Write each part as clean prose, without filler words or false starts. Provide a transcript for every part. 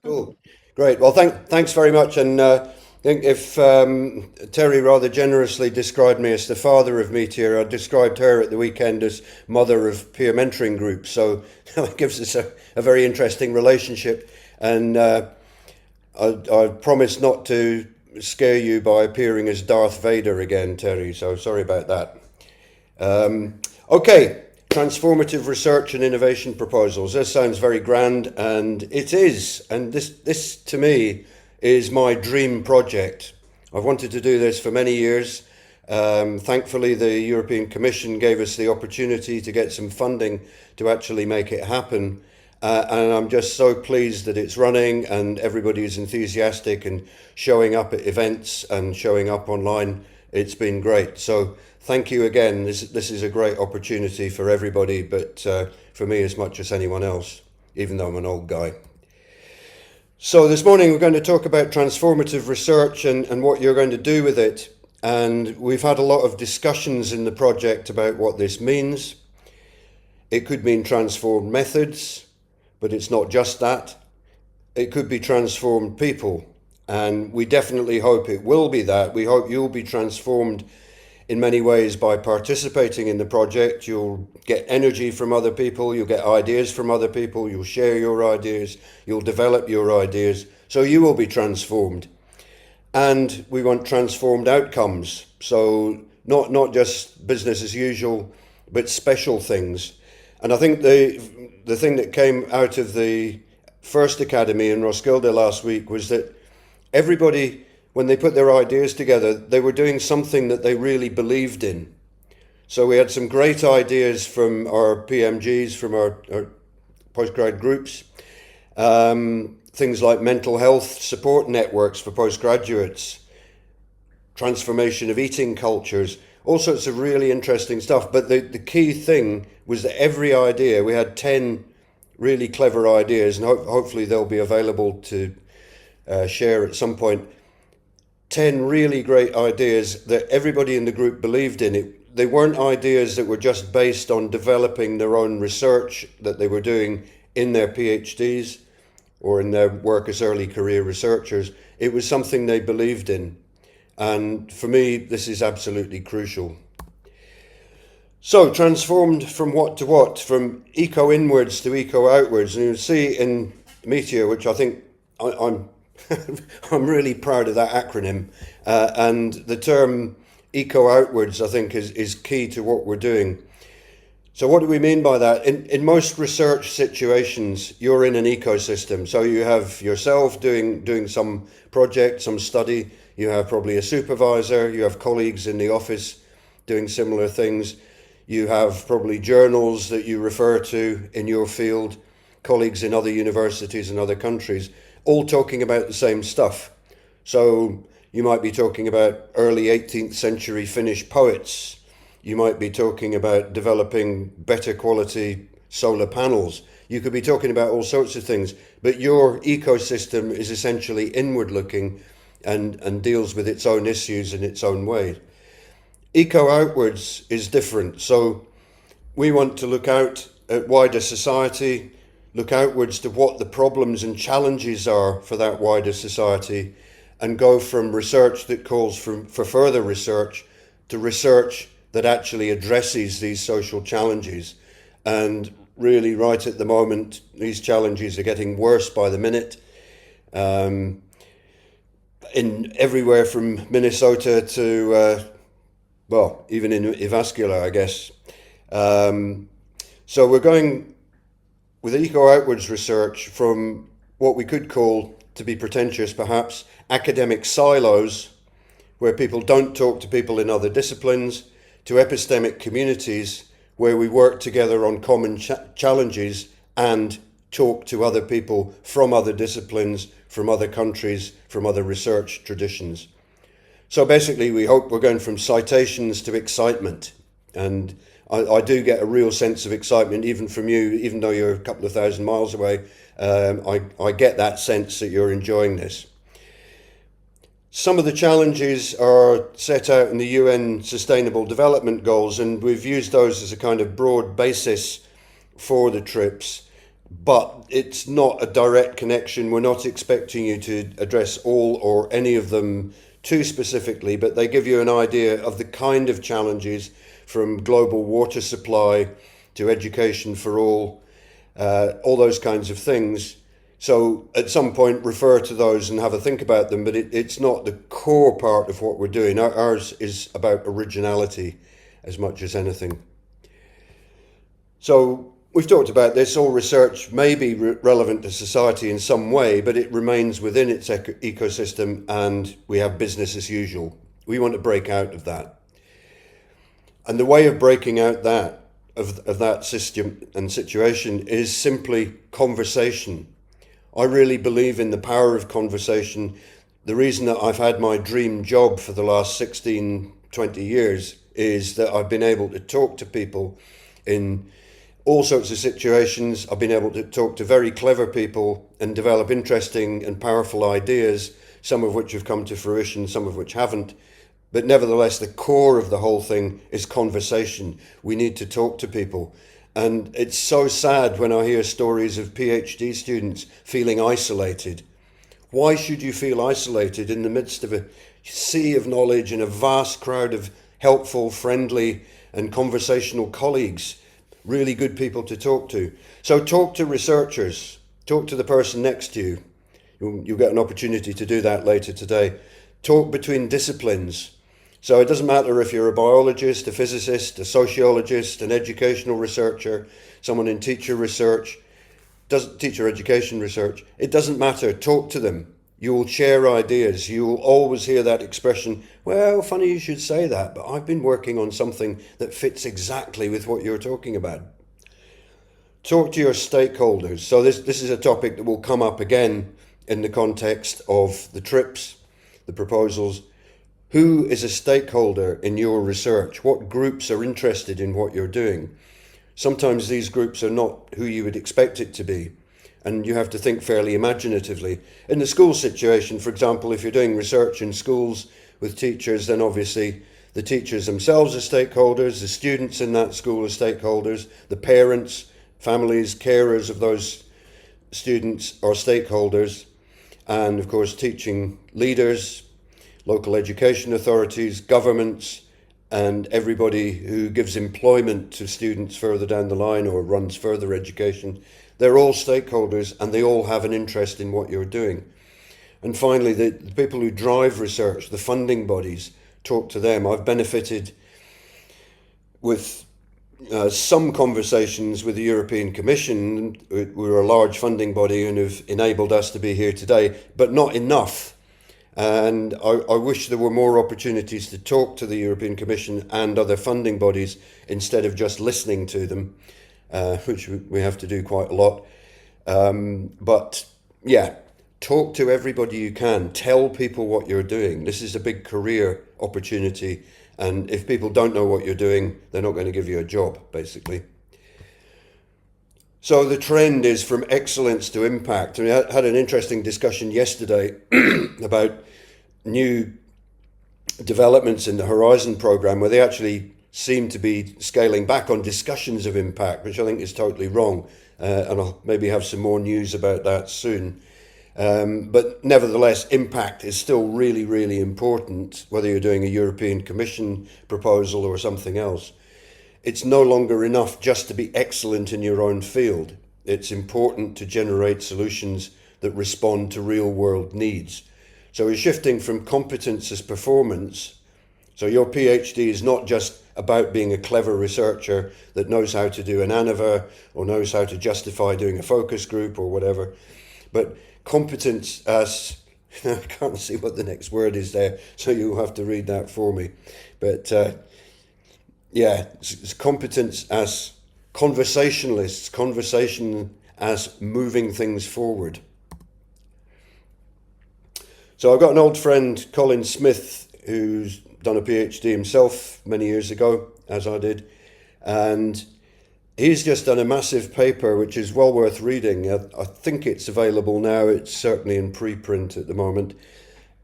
Cool. Great. Well, thanks very much. And I think if Terry rather generously described me as the father of Meteor, I described her at the weekend as mother of peer mentoring groups. So it gives us a very interesting relationship. And I promise not to scare you by appearing as Darth Vader again, Terry. So sorry about that. Okay, transformative research and innovation proposals. This sounds very grand, and it is. And this to me is my dream project. I've wanted to do this for many years. Thankfully, the European Commission gave us the opportunity to get some funding to actually make it happen. And I'm just so pleased that it's running and everybody is enthusiastic and showing up at events and showing up online. It's been great. So thank you again. This is a great opportunity for everybody, but for me as much as anyone else, even though I'm an old guy. So this morning we're going to talk about transformative research and what you're going to do with it. And we've had a lot of discussions in the project about what this means. It could mean transformed methods, but it's not just that. It could be transformed people. And we definitely hope it will be that. We hope you'll be transformed in many ways by participating in the project. You'll get energy from other people, you'll get ideas from other people, you'll share your ideas, you'll develop your ideas, so you will be transformed. And we want transformed outcomes, so not just business as usual, but special things. And I think the thing that came out of the first academy in Roskilde last week was that everybody, when they put their ideas together, they were doing something that they really believed in. So we had some great ideas from our PMGs, from our postgrad groups. Things like mental health support networks for postgraduates, transformation of eating cultures, all sorts of really interesting stuff. But the key thing was that every idea, we had 10 really clever ideas, and hopefully they'll be available to share at some point. 10 really great ideas that everybody in the group believed in. They weren't ideas that were just based on developing their own research that they were doing in their PhDs or in their work as early career researchers. It was something they believed in. And for me, this is absolutely crucial. So, transformed from what to what? From eco-inwards to eco-outwards. And you'll see in METEOR, which I think I'm I'm really proud of that acronym. And the term eco-outwards, I think, is key to what we're doing. So what do we mean by that? In most research situations, you're in an ecosystem. So you have yourself doing some project, some study. You have probably a supervisor. You have colleagues in the office doing similar things. You have probably journals that you refer to in your field, colleagues in other universities and other countries, all talking about the same stuff. So you might be talking about early 18th century Finnish poets. You might be talking about developing better quality solar panels. You could be talking about all sorts of things, but your ecosystem is essentially inward looking and deals with its own issues in its own way. Eco-outwards is different. So we want to look out at wider society, look outwards to what the problems and challenges are for that wider society, and go from research that calls for further research to research that actually addresses these social challenges. And really, right at the moment, these challenges are getting worse by the minute. In everywhere from Minnesota to, even in Jyväskylä, I guess. So we're going with eco-outwards research from what we could call, to be pretentious perhaps, academic silos, where people don't talk to people in other disciplines, to epistemic communities where we work together on common challenges and talk to other people from other disciplines, from other countries, from other research traditions. So basically we hope we're going from citations to excitement. And I do get a real sense of excitement even from you, even though you're a couple of thousand miles away. I get that sense that you're enjoying this. Some of the challenges are set out in the UN Sustainable Development Goals, and we've used those as a kind of broad basis for the trips. but it's not a direct connection. We're not expecting you to address all or any of them too specifically, but they give you an idea of the kind of challenges, from global water supply to education for all those kinds of things. So at some point refer to those and have a think about them, but it's not the core part of what we're doing. Ours is about originality as much as anything. So we've talked about this. All research may be relevant to society in some way, but it remains within its ecosystem, and we have business as usual. We want to break out of that. And the way of breaking out of that system and situation is simply conversation. I really believe in the power of conversation. The reason that I've had my dream job for the last 16, 20 years is that I've been able to talk to people in all sorts of situations. I've been able to talk to very clever people and develop interesting and powerful ideas, some of which have come to fruition, some of which haven't. But nevertheless, the core of the whole thing is conversation. We need to talk to people. And it's so sad when I hear stories of PhD students feeling isolated. Why should you feel isolated in the midst of a sea of knowledge and a vast crowd of helpful, friendly and conversational colleagues? Really good people to talk to. So talk to researchers. Talk to the person next to you. You'll get an opportunity to do that later today. Talk between disciplines. So it doesn't matter if you're a biologist, a physicist, a sociologist, an educational researcher, someone in teacher education research. It doesn't matter. Talk to them. You will share ideas. You will always hear that expression, well, funny you should say that, but I've been working on something that fits exactly with what you're talking about. Talk to your stakeholders. So this is a topic that will come up again in the context of the trips, the proposals. Who is a stakeholder in your research? What groups are interested in what you're doing? Sometimes these groups are not who you would expect it to be, and you have to think fairly imaginatively. In the school situation, for example, if you're doing research in schools with teachers, then obviously the teachers themselves are stakeholders, the students in that school are stakeholders, the parents, families, carers of those students are stakeholders, and of course teaching leaders, local education authorities, governments, and everybody who gives employment to students further down the line or runs further education. They're all stakeholders and they all have an interest in what you're doing. And finally, the people who drive research, the funding bodies, talk to them. I've benefited with some conversations with the European Commission. We're a large funding body and have enabled us to be here today, but not enough. And I wish there were more opportunities to talk to the European Commission and other funding bodies instead of just listening to them, which we have to do quite a lot. But yeah, talk to everybody you can. Tell people what you're doing. This is a big career opportunity. And if people don't know what you're doing, they're not going to give you a job, basically. So the trend is from excellence to impact. And we had an interesting discussion yesterday about new developments in the Horizon program, where they actually seem to be scaling back on discussions of impact, which I think is totally wrong. And I'll maybe have some more news about that soon. But nevertheless, impact is still really, really important, whether you're doing a European Commission proposal or something else. It's no longer enough just to be excellent in your own field. It's important to generate solutions that respond to real world needs. So we're shifting from competence as performance. So your PhD is not just about being a clever researcher that knows how to do an ANOVA or knows how to justify doing a focus group or whatever, but competence as, I can't see what the next word is there, so you'll have to read that for me. But yeah, it's competence as conversationalists, conversation as moving things forward. So I've got an old friend, Colin Smith, who's done a PhD himself many years ago, as I did, and he's just done a massive paper which is well worth reading. I think it's available now. It's certainly in preprint at the moment.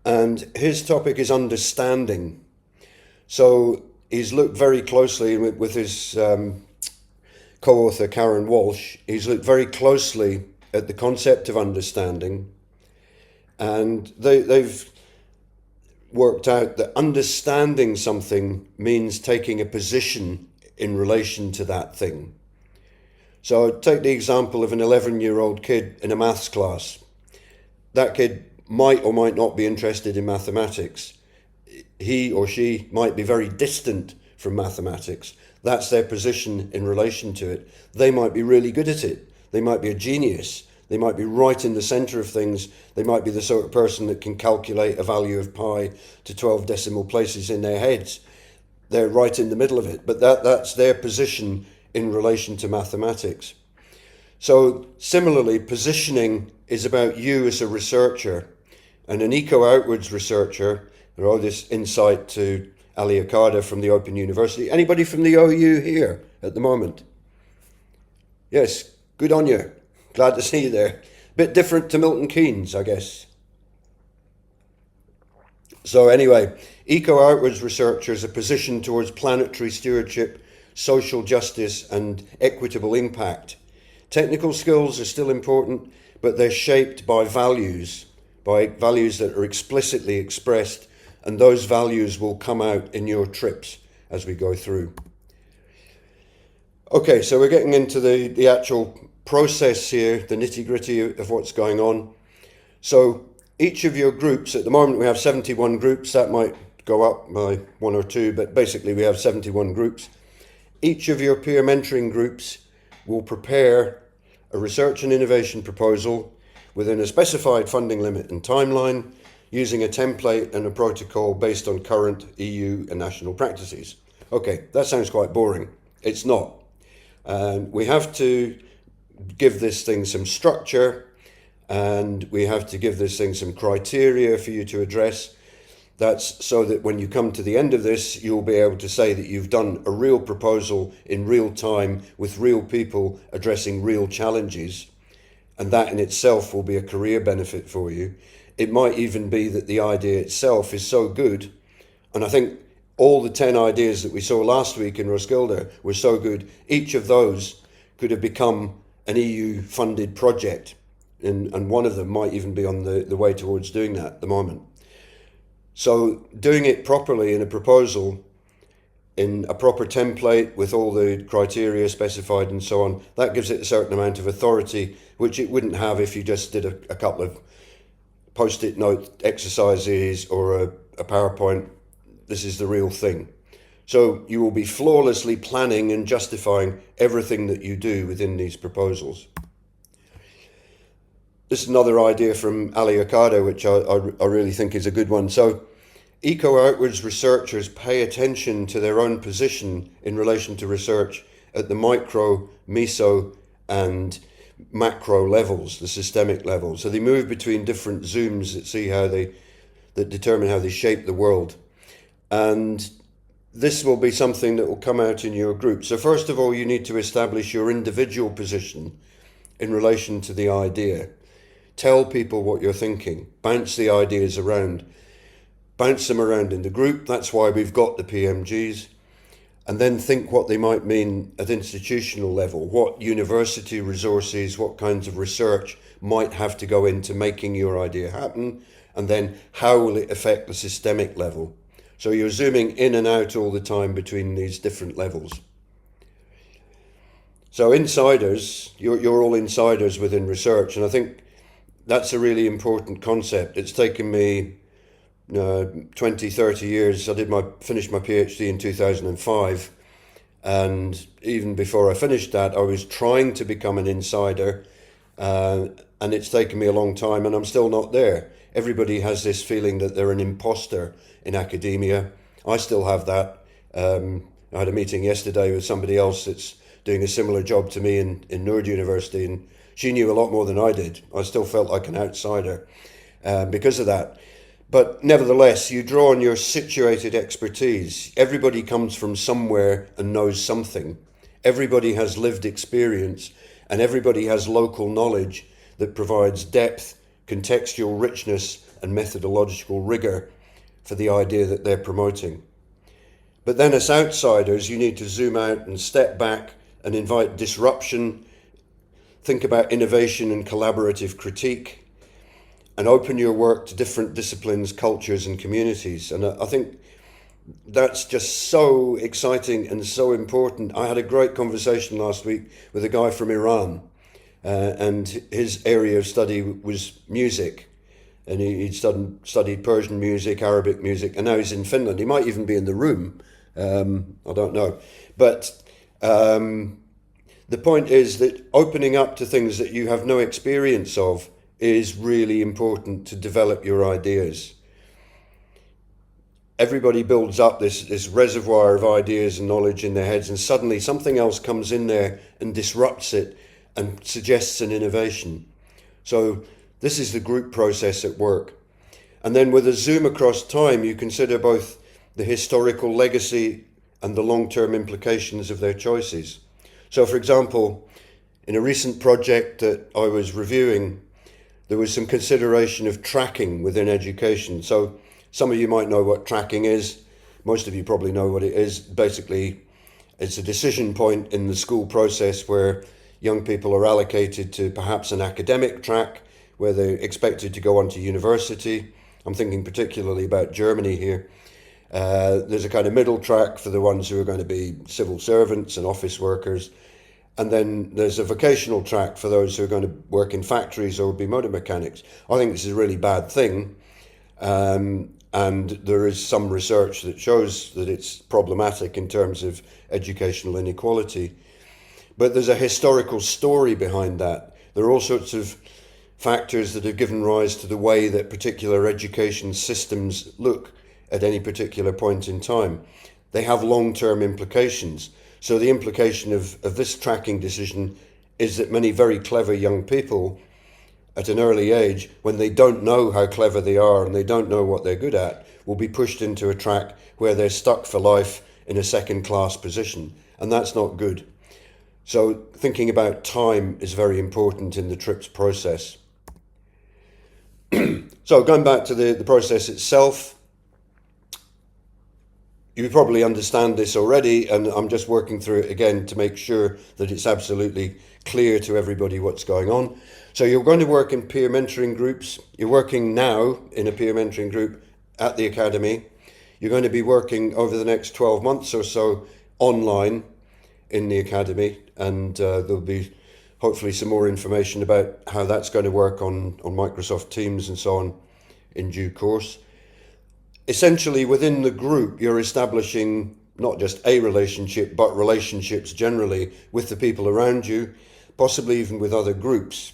And his topic is understanding. So he's looked very closely with his co-author Karen Walsh, he's looked very closely at the concept of understanding, and they've worked out that understanding something means taking a position in relation to that thing. So take the example of an 11-year-old kid in a maths class. That kid might or might not be interested in mathematics. He or she might be very distant from mathematics. That's their position in relation to it. They might be really good at it. They might be a genius. They might be right in the center of things. They might be the sort of person that can calculate a value of pi to 12 decimal places in their heads. They're right in the middle of it. But that's their position in relation to mathematics. So similarly, positioning is about you as a researcher. And an eco-outwards researcher, I owe this insight to Ali Akada from the Open University. Anybody from the OU here at the moment? Yes, good on you. Glad to see you there. Bit different to Milton Keynes, I guess. So anyway, eco-outwards researchers are positioned towards planetary stewardship, social justice and equitable impact. Technical skills are still important, but they're shaped by values that are explicitly expressed, and those values will come out in your trips as we go through. Okay, so we're getting into the actual process here, the nitty-gritty of what's going on. So each of your groups, at the moment we have 71 groups, that might go up by 1 or 2, but basically we have 71 groups. Each of your peer mentoring groups will prepare a research and innovation proposal within a specified funding limit and timeline, using a template and a protocol based on current EU and national practices. Okay, that sounds quite boring. It's not. We have to give this thing some structure, and we have to give this thing some criteria for you to address. That's so that when you come to the end of this, you'll be able to say that you've done a real proposal in real time with real people addressing real challenges. And that in itself will be a career benefit for you. It might even be that the idea itself is so good. And I think all the 10 ideas that we saw last week in Roskilde were so good. Each of those could have become an EU funded project. And one of them might even be on the way towards doing that at the moment. So doing it properly in a proposal, in a proper template with all the criteria specified and so on, that gives it a certain amount of authority, which it wouldn't have if you just did a couple of post-it note exercises or a PowerPoint. This is the real thing. So you will be flawlessly planning and justifying everything that you do within these proposals. This is another idea from Ali Akada, which I really think is a good one. So eco-outwards researchers pay attention to their own position in relation to research at the micro, meso and macro levels, the systemic level. So they move between different zooms that determine how they shape the world. And this will be something that will come out in your group. So first of all, you need to establish your individual position in relation to the idea. Tell people what you're thinking. Bounce the ideas around. Bounce them around in the group. That's why we've got the PMGs. And then think what they might mean at institutional level. What university resources, what kinds of research might have to go into making your idea happen. And then how will it affect the systemic level? So you're zooming in and out all the time between these different levels. So insiders, you're all insiders within research. And I think that's a really important concept. It's taken me 20, 30 years. I finished my PhD in 2005. And even before I finished that, I was trying to become an insider. And it's taken me a long time, and I'm still not there. Everybody has this feeling that they're an imposter in academia. I still have that. I had a meeting yesterday with somebody else that's doing a similar job to me in Nord University, and she knew a lot more than I did. I still felt like an outsider because of that. But nevertheless, you draw on your situated expertise. Everybody comes from somewhere and knows something. Everybody has lived experience, and everybody has local knowledge that provides depth, contextual richness, and methodological rigor for the idea that they're promoting. But then as outsiders, you need to zoom out and step back and invite disruption. Think about innovation and collaborative critique, and open your work to different disciplines, cultures, and communities. And I think that's just so exciting and so important. I had a great conversation last week with a guy from Iran, and his area of study was music. And he'd studied Persian music, Arabic music, and now he's in Finland. He might even be in the room. I don't know. But the point is that opening up to things that you have no experience of is really important to develop your ideas. Everybody builds up this reservoir of ideas and knowledge in their heads, and suddenly something else comes in there and disrupts it and suggests an innovation. So this is the group process at work. And then with a zoom across time, you consider both the historical legacy and the long-term implications of their choices. So for example, in a recent project that I was reviewing, there was some consideration of tracking within education. So some of you might know what tracking is. Most of you probably know what it is. Basically, it's a decision point in the school process where young people are allocated to perhaps an academic track where they're expected to go on to university. I'm thinking particularly about Germany here. There's a kind of middle track for the ones who are going to be civil servants and office workers. And then there's a vocational track for those who are going to work in factories or be motor mechanics. I think this is a really bad thing. And there is some research that shows that it's problematic in terms of educational inequality. But there's a historical story behind that. There are all sorts of factors that have given rise to the way that particular education systems look at any particular point in time. They have long-term implications. So the implication of this tracking decision is that many very clever young people at an early age, when they don't know how clever they are and they don't know what they're good at, will be pushed into a track where they're stuck for life in a second-class position. And that's not good. So thinking about time is very important in the TRIPS process. So going back to the process itself, you probably understand this already, and I'm just working through it again to make sure that it's absolutely clear to everybody what's going on. So you're going to work in peer mentoring groups. You're working now in a peer mentoring group at the Academy. You're going to be working over the next 12 months or so online in the Academy, and there'll be hopefully some more information about how that's going to work on Microsoft Teams and so on in due course. Essentially, within the group, you're establishing not just a relationship, but relationships generally with the people around you, possibly even with other groups.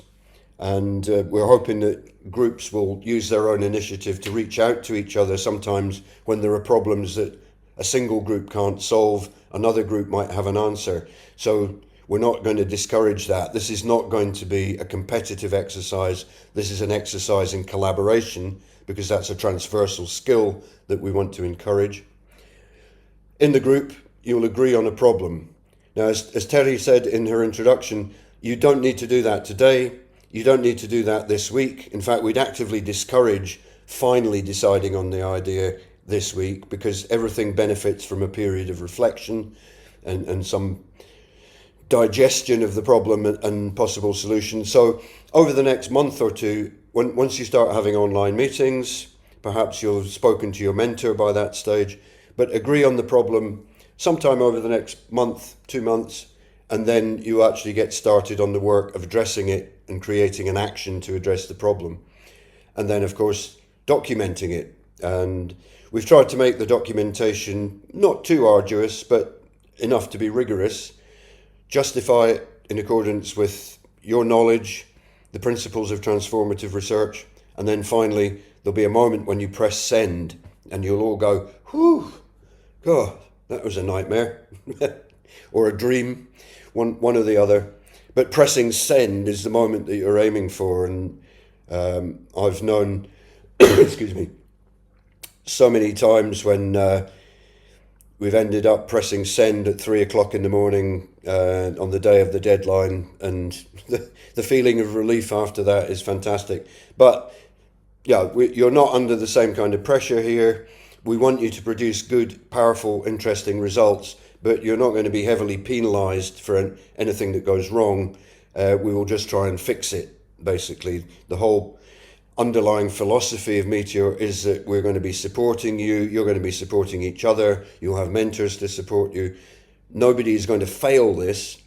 And we're hoping that groups will use their own initiative to reach out to each other sometimes when there are problems that a single group can't solve, another group might have an answer. So we're not going to discourage that. This is not going to be a competitive exercise. This is an exercise in collaboration, because that's a transversal skill that we want to encourage. In the group, you'll agree on a problem. Now, as Terry said in her introduction, you don't need to do that today. You don't need to do that this week. In fact, we'd actively discourage finally deciding on the idea this week, because everything benefits from a period of reflection and some digestion of the problem and possible solutions. So over the next month or two, once you start having online meetings, perhaps you'll have spoken to your mentor by that stage, but agree on the problem sometime over the next month, 2 months, and then you actually get started on the work of addressing it and creating an action to address the problem. And then, of course, documenting it. And we've tried to make the documentation not too arduous, but enough to be rigorous. Justify it in accordance with your knowledge, the principles of transformative research, and then finally there'll be a moment when you press send and you'll all go, whew, God, that was a nightmare or a dream, one or the other. But pressing send is the moment that you're aiming for, and I've known excuse me, so many times when we've ended up pressing send at 3 o'clock in the morning on the day of the deadline, and the feeling of relief after that is fantastic. But yeah, you're not under the same kind of pressure here. We want you to produce good, powerful, interesting results, but you're not going to be heavily penalised for anything that goes wrong. We will just try and fix it, basically. The whole underlying philosophy of METEOR is that we're going to be supporting you, you're going to be supporting each other, you'll have mentors to support you. Nobody is going to fail this.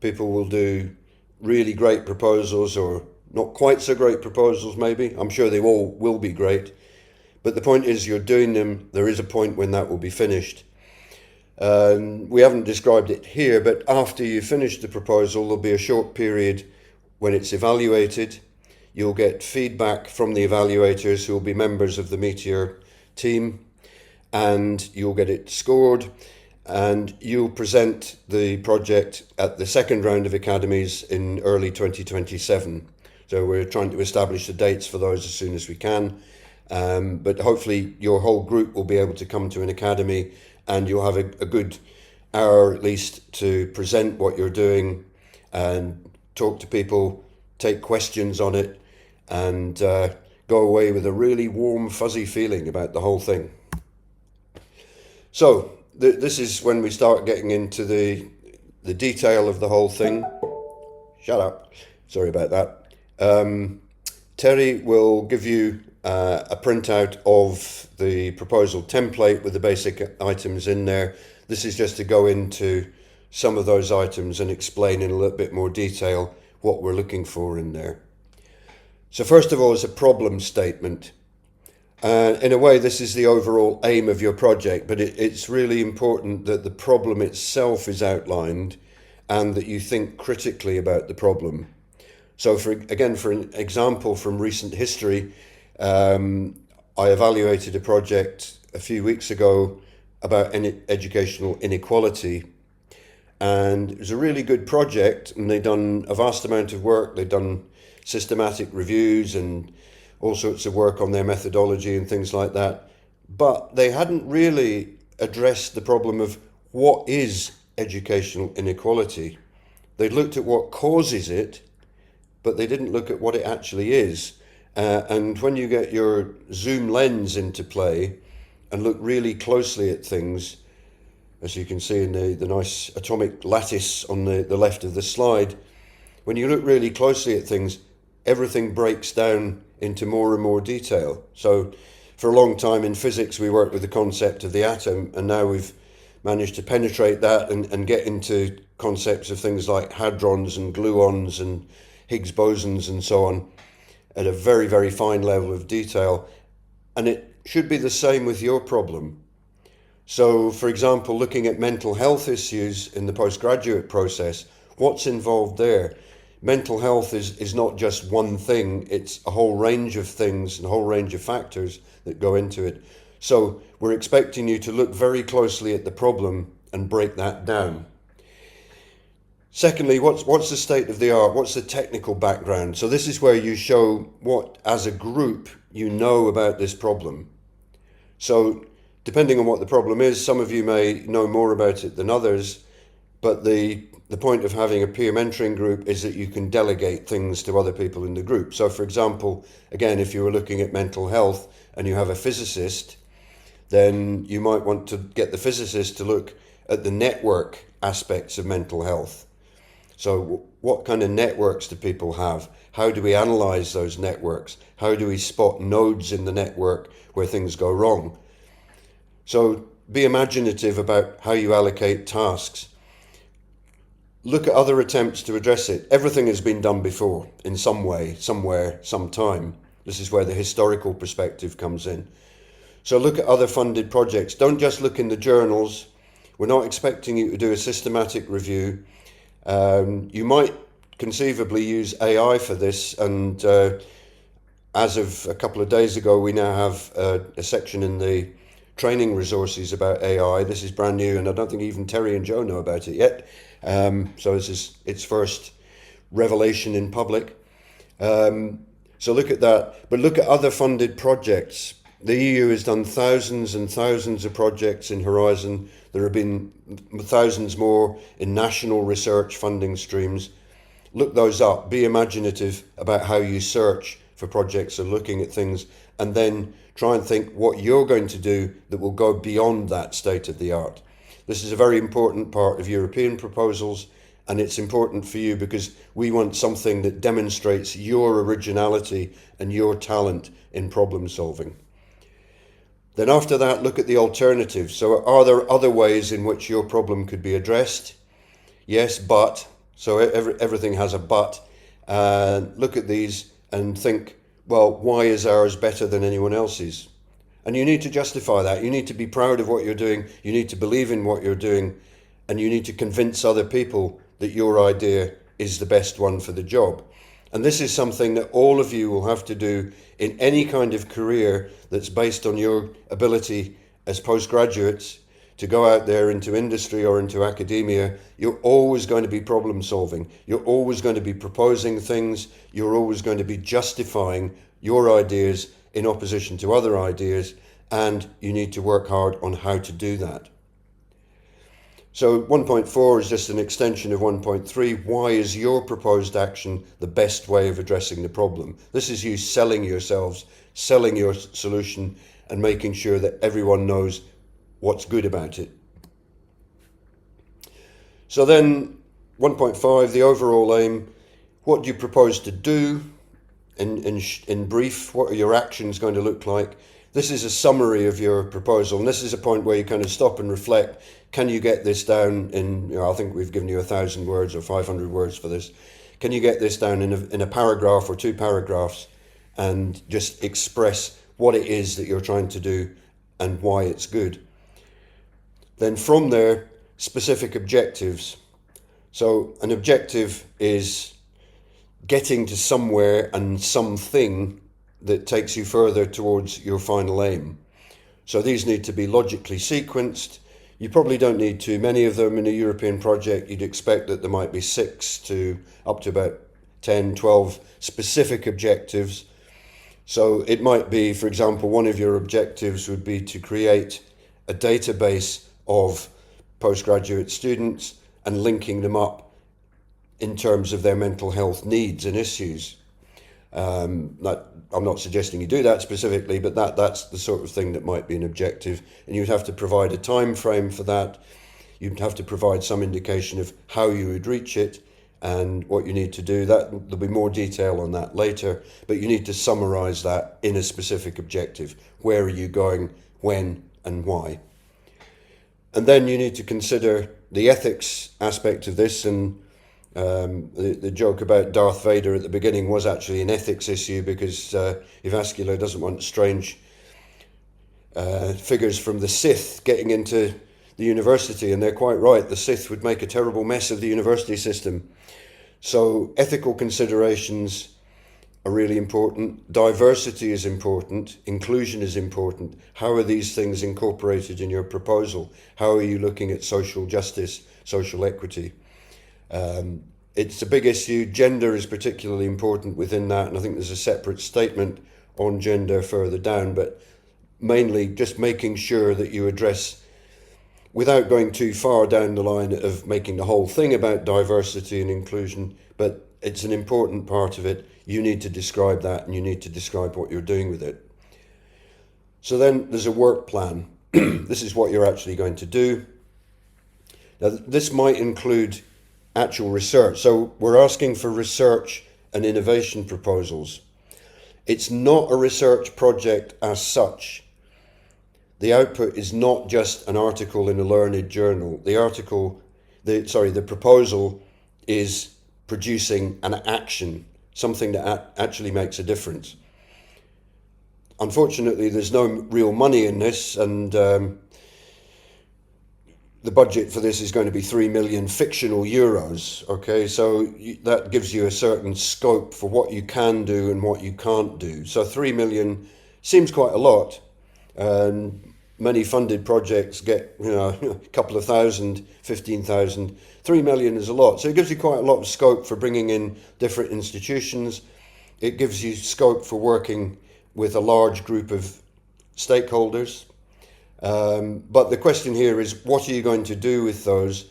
People will do really great proposals, or not quite so great proposals maybe. I'm sure they all will be great. But the point is, you're doing them. There is a point when that will be finished. We haven't described it here, but after you finish the proposal, there'll be a short period when it's evaluated. You'll get feedback from the evaluators, who will be members of the METEOR team, and you'll get it scored, and you'll present the project at the second round of academies in early 2027. So we're trying to establish the dates for those as soon as we can. But hopefully your whole group will be able to come to an academy, and you'll have a good hour at least to present what you're doing and talk to people, take questions on it, and go away with a really warm, fuzzy feeling about the whole thing. So this is when we start getting into the detail of the whole thing. Shut up. Sorry about that. Terry will give you a printout of the proposal template with the basic items in there. This is just to go into some of those items and explain in a little bit more detail what we're looking for in there. So first of all is a problem statement. In a way, this is the overall aim of your project, but it's really important that the problem itself is outlined and that you think critically about the problem. So for an example from recent history, I evaluated a project a few weeks ago about educational inequality, and it was a really good project, and they'd done a vast amount of work. They'd done systematic reviews and all sorts of work on their methodology and things like that, but they hadn't really addressed the problem of what is educational inequality. They'd looked at what causes it, but they didn't look at what it actually is. And when you get your zoom lens into play and look really closely at things, as you can see in the nice atomic lattice on the left of the slide, when you look really closely at things, everything breaks down into more and more detail. So for a long time in physics, we worked with the concept of the atom, and now we've managed to penetrate that and get into concepts of things like hadrons and gluons and Higgs bosons and so on at a very, very fine level of detail. And it should be the same with your problem. So, for example, looking at mental health issues in the postgraduate process, what's involved there? Mental health is not just one thing, it's a whole range of things and a whole range of factors that go into it. So we're expecting you to look very closely at the problem and break that down. Secondly, what's the state of the art? What's the technical background? So this is where you show what, as a group, you know about this problem. So depending on what the problem is, some of you may know more about it than others, but the point of having a peer mentoring group is that you can delegate things to other people in the group. So for example, again, if you were looking at mental health and you have a physicist, then you might want to get the physicist to look at the network aspects of mental health. So what kind of networks do people have? How do we analyze those networks? How do we spot nodes in the network where things go wrong? So be imaginative about how you allocate tasks. Look at other attempts to address it. Everything has been done before in some way, somewhere, sometime. This is where the historical perspective comes in. So look at other funded projects. Don't just look in the journals. We're not expecting you to do a systematic review. You might conceivably use AI for this, and as of a couple of days ago, we now have a section in the training resources about AI. This is brand new, and I don't think even Terry and Joe know about it yet. So this is its first revelation in public. So look at that, but look at other funded projects. The EU has done thousands and thousands of projects in Horizon. There have been thousands more in national research funding streams. Look those up. Be imaginative about how you search for projects and looking at things, and then try and think what you're going to do that will go beyond that state of the art. This is a very important part of European proposals, and it's important for you because we want something that demonstrates your originality and your talent in problem solving. Then after that, look at the alternatives. So are there other ways in which your problem could be addressed? Yes, but. So everything has a but. Look at these and think, well, why is ours better than anyone else's? And you need to justify that. You need to be proud of what you're doing. You need to believe in what you're doing. And you need to convince other people that your idea is the best one for the job. And this is something that all of you will have to do in any kind of career that's based on your ability as postgraduates to go out there into industry or into academia. You're always going to be problem solving. You're always going to be proposing things. You're always going to be justifying your ideas in opposition to other ideas, and you need to work hard on how to do that. So 1.4 is just an extension of 1.3. Why is your proposed action the best way of addressing the problem? This is you selling yourselves, selling your solution, and making sure that everyone knows what's good about it. So then 1.5, the overall aim. What do you propose to do? In brief, what are your actions going to look like? This is a summary of your proposal, and this is a point where you kind of stop and reflect. Can you get this down in, I think we've given you 1,000 words or 500 words for this. Can you get this down in a paragraph or 2 paragraphs and just express what it is that you're trying to do and why it's good? Then from there, specific objectives. So an objective is getting to somewhere and something that takes you further towards your final aim. So these need to be logically sequenced. You probably don't need too many of them in a European project. You'd expect that there might be 6 to up to about 10, 12 specific objectives. So it might be, for example, one of your objectives would be to create a database of postgraduate students and linking them up in terms of their mental health needs and issues. I'm not suggesting you do that specifically, but that's the sort of thing that might be an objective. And you'd have to provide a time frame for that. You'd have to provide some indication of how you would reach it and what you need to do. There'll be more detail on that later, but you need to summarize that in a specific objective. Where are you going, when, and why? And then you need to consider the ethics aspect of this, and the joke about Darth Vader at the beginning was actually an ethics issue because Jyväskylä doesn't want strange figures from the Sith getting into the university, and they're quite right. The Sith would make a terrible mess of the university system. So ethical considerations are really important. Diversity is important. Inclusion is important. How are these things incorporated in your proposal? How are you looking at social justice, social equity? It's a big issue. Gender is particularly important within that, and I think there's a separate statement on gender further down, but mainly just making sure that you address, without going too far down the line of making the whole thing about diversity and inclusion, but it's an important part of it. You need to describe that, and you need to describe what you're doing with it. So then there's a work plan. This is what you're actually going to do. Now, this might include actual research. So we're asking for research and innovation proposals. It's not a research project as such. The output is not just an article in a learned journal. The proposal is producing an action, something that actually makes a difference. Unfortunately, there's no real money in this, and the budget for this is going to be 3 million fictional euros. Okay, so that gives you a certain scope for what you can do and what you can't do. So 3 million seems quite a lot, and many funded projects get, a couple of thousand, 15,000. 3 million is a lot. So it gives you quite a lot of scope for bringing in different institutions. It gives you scope for working with a large group of stakeholders. But the question here is, what are you going to do with those?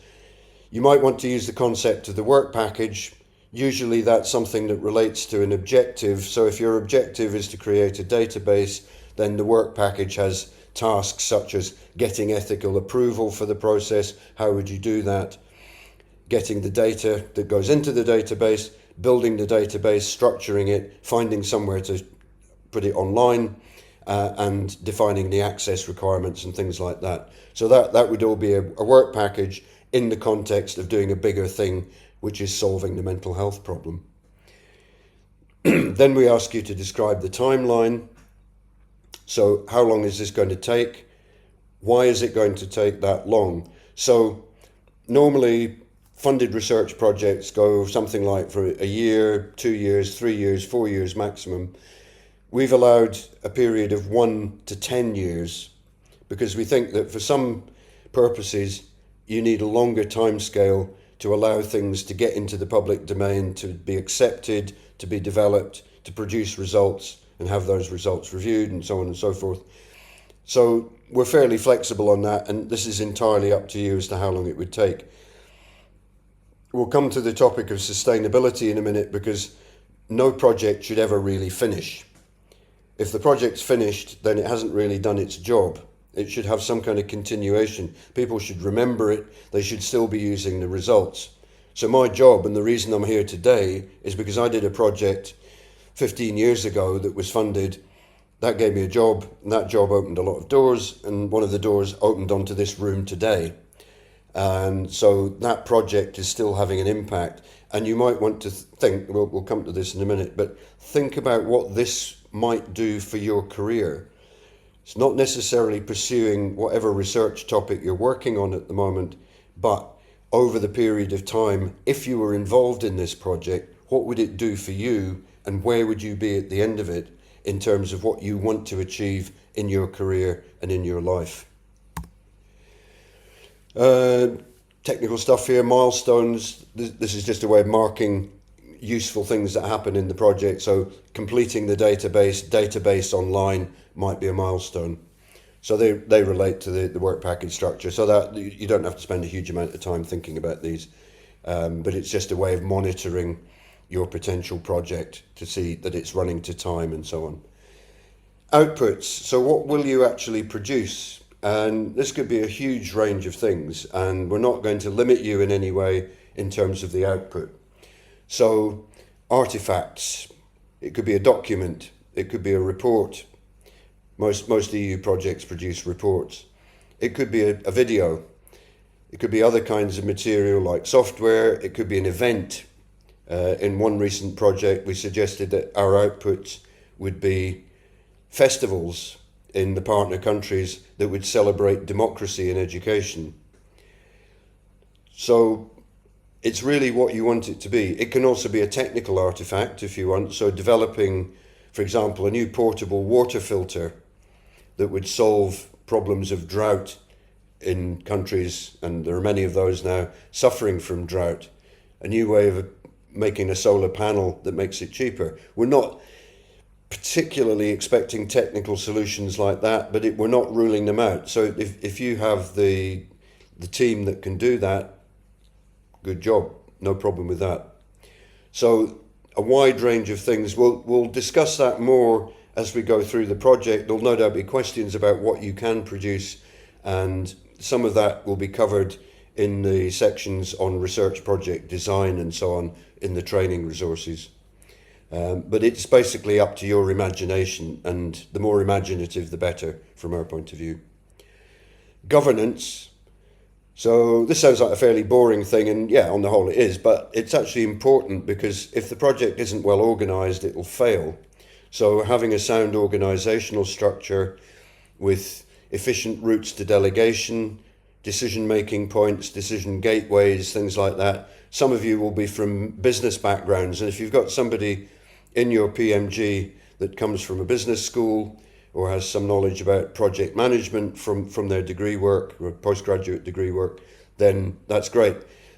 You might want to use the concept of the work package. Usually that's something that relates to an objective. So if your objective is to create a database, then the work package has tasks such as getting ethical approval for the process. How would you do that? Getting the data that goes into the database, building the database, structuring it, finding somewhere to put it online, and defining the access requirements and things like that. So that would all be a work package in the context of doing a bigger thing, which is solving the mental health problem. Then we ask you to describe the timeline. So how long is this going to take? Why is it going to take that long? So normally funded research projects go something like for a year, 2 years, 3 years, 4 years maximum. We've allowed a period of 1 to 10 years because we think that for some purposes you need a longer time scale to allow things to get into the public domain, to be accepted, to be developed, to produce results and have those results reviewed and so on and so forth. So we're fairly flexible on that, and this is entirely up to you as to how long it would take. We'll come to the topic of sustainability in a minute because no project should ever really finish. If the project's finished, then it hasn't really done its job. It should have some kind of continuation. People should remember it. They should still be using the results. So my job, and the reason I'm here today, is because I did a project 15 years ago that was funded. That gave me a job, and that job opened a lot of doors, and one of the doors opened onto this room today. And so that project is still having an impact. And you might want to think, we'll come to this in a minute, but think about what this might do for your career. It's not necessarily pursuing whatever research topic you're working on at the moment, but over the period of time, if you were involved in this project, what would it do for you and where would you be at the end of it in terms of what you want to achieve in your career and in your life? Technical stuff here, milestones. This is just a way of marking useful things that happen in the project. So completing the database online might be a milestone. So they relate to the work package structure, so that you don't have to spend a huge amount of time thinking about these. But it's just a way of monitoring your potential project to see that it's running to time and so on. Outputs. So what will you actually produce? And this could be a huge range of things, and we're not going to limit you in any way in terms of the output. So artifacts, it could be a document, it could be a report. Most EU projects produce reports. It could be a video. It could be other kinds of material like software. It could be an event. In one recent project, we suggested that our output would be festivals in the partner countries that would celebrate democracy in education. So it's really what you want it to be. It can also be a technical artifact if you want. So developing, for example, a new portable water filter that would solve problems of drought in countries, and there are many of those now, suffering from drought. A new way of making a solar panel that makes it cheaper. We're not particularly expecting technical solutions like that, but we're not ruling them out. So if you have the team that can do that, good job, no problem with that. So a wide range of things. We'll discuss that more as we go through the project. There'll no doubt be questions about what you can produce, and some of that will be covered in the sections on research project design and so on in the training resources. But it's basically up to your imagination, and the more imaginative the better from our point of view. Governance. So this sounds like a fairly boring thing, and yeah, on the whole it is, but it's actually important because if the project isn't well organised, it will fail. So having a sound organisational structure with efficient routes to delegation, decision-making points, decision gateways, things like that. Some of you will be from business backgrounds, and if you've got somebody in your PMG that comes from a business school or has some knowledge about project management from their degree work or postgraduate degree work, then that's great.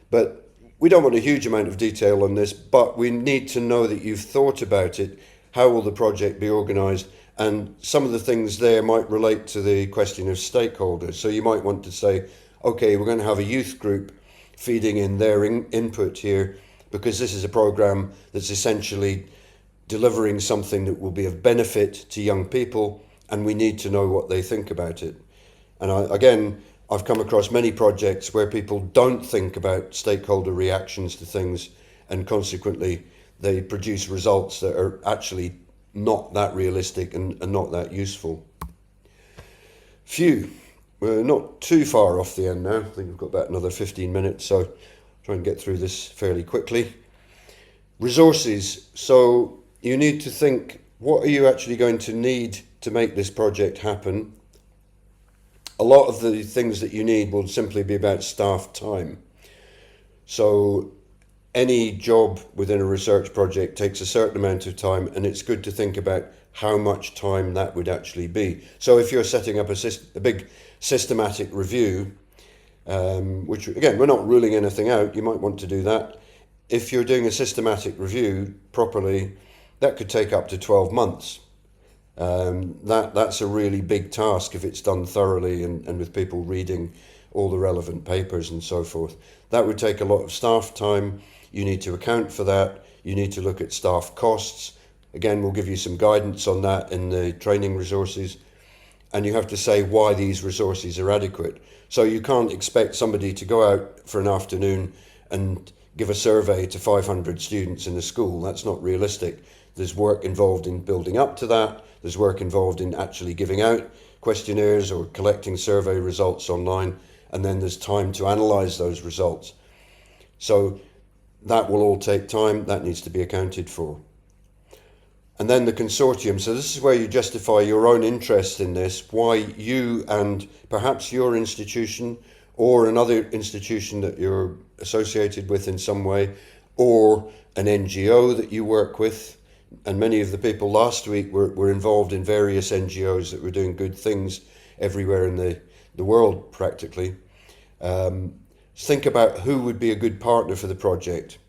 But we don't want a huge amount of detail on this, but we need to know that you've thought about it. How will the project be organised? And some of the things there might relate to the question of stakeholders. So you might want to say, okay, we're going to have a youth group feeding in their input here, because this is a programme that's essentially delivering something that will be of benefit to young people and we need to know what they think about it. And I've come across many projects where people don't think about stakeholder reactions to things, and consequently they produce results that are actually not that realistic and not that useful. We're not too far off the end now. I think we've got about another 15 minutes, so try and get through this fairly quickly. Resources. So you need to think, what are you actually going to need to make this project happen? A lot of the things that you need will simply be about staff time. So any job within a research project takes a certain amount of time, and it's good to think about how much time that would actually be. So if you're setting up a big systematic review, which again, we're not ruling anything out, you might want to do that. If you're doing a systematic review properly, that could take up to 12 months. That's a really big task if it's done thoroughly and with people reading all the relevant papers and so forth. That would take a lot of staff time. You need to account for that. You need to look at staff costs. Again, we'll give you some guidance on that in the training resources. And you have to say why these resources are adequate. So you can't expect somebody to go out for an afternoon and give a survey to 500 students in a school. That's not realistic. There's work involved in building up to that. There's work involved in actually giving out questionnaires or collecting survey results online. And then there's time to analyse those results. So that will all take time. That needs to be accounted for. And then the consortium. So this is where you justify your own interest in this, why you and perhaps your institution or another institution that you're associated with in some way, or an NGO that you work with. And many of the people last week were involved in various NGOs that were doing good things everywhere in the world practically. Think about who would be a good partner for the project.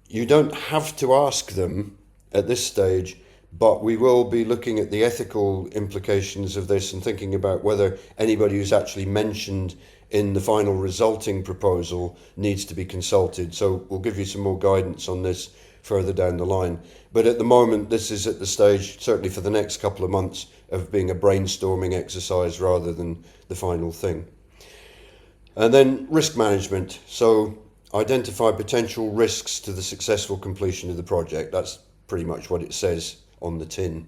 You don't have to ask them at this stage, but we will be looking at the ethical implications of this and thinking about whether anybody who's actually mentioned in the final resulting proposal needs to be consulted. So we'll give you some more guidance on this further down the line. But at the moment, this is at the stage, certainly for the next couple of months, of being a brainstorming exercise rather than the final thing. And then risk management. So identify potential risks to the successful completion of the project. That's pretty much what it says on the tin.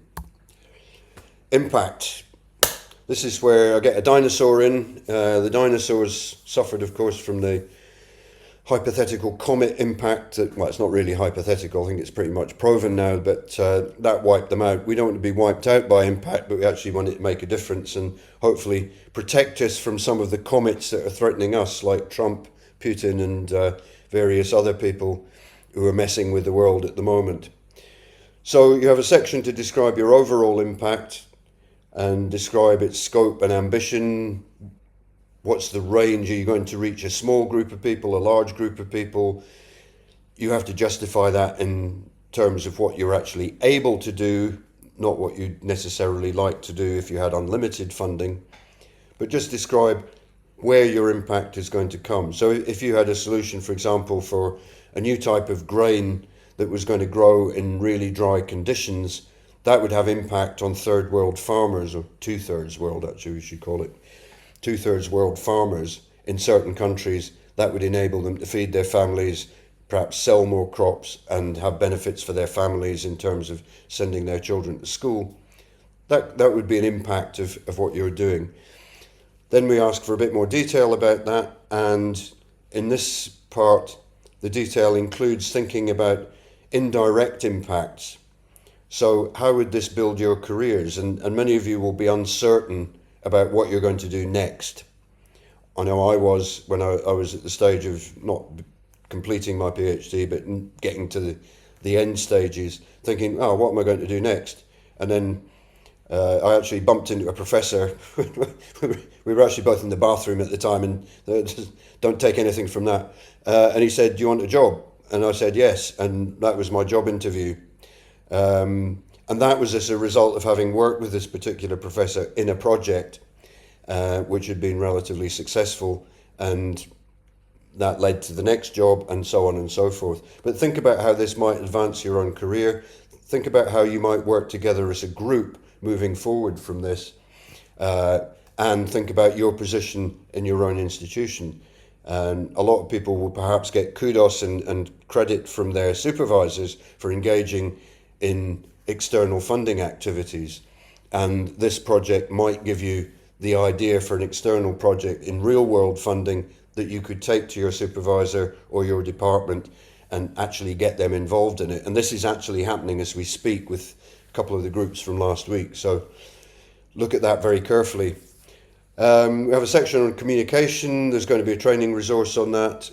Impact. This is where I get a dinosaur in. The dinosaurs suffered, of course, from the hypothetical comet impact. Well, it's not really hypothetical. I think it's pretty much proven now, but that wiped them out. We don't want to be wiped out by impact, but we actually want it to make a difference and hopefully protect us from some of the comets that are threatening us, like Trump, Putin, and various other people who are messing with the world at the moment. So you have a section to describe your overall impact and describe its scope and ambition. What's the range? Are you going to reach a small group of people, a large group of people? You have to justify that in terms of what you're actually able to do, not what you'd necessarily like to do if you had unlimited funding, but just describe where your impact is going to come. So if you had a solution, for example, for a new type of grain that was going to grow in really dry conditions, that would have impact on third world farmers, or two-thirds world actually we should call it, two-thirds world farmers in certain countries. That would enable them to feed their families, perhaps sell more crops and have benefits for their families in terms of sending their children to school. That would be an impact of what you're doing. Then we ask for a bit more detail about that, and in this part the detail includes thinking about indirect impacts. So how would this build your careers? And many of you will be uncertain about what you're going to do next. I know I was when I was at the stage of not completing my PhD, but getting to the end stages, thinking, oh, what am I going to do next? And then I actually bumped into a professor. We were actually both in the bathroom at the time, and don't take anything from that. And he said, do you want a job? And I said, yes. And that was my job interview. And that was as a result of having worked with this particular professor in a project which had been relatively successful, and that led to the next job, and so on and so forth. But think about how this might advance your own career. Think about how you might work together as a group moving forward from this, and think about your position in your own institution. And a lot of people will perhaps get kudos and credit from their supervisors for engaging in external funding activities. And this project might give you the idea for an external project in real world funding that you could take to your supervisor or your department and actually get them involved in it. And this is actually happening as we speak with a couple of the groups from last week. So look at that very carefully. We have a section on communication. There's going to be a training resource on that.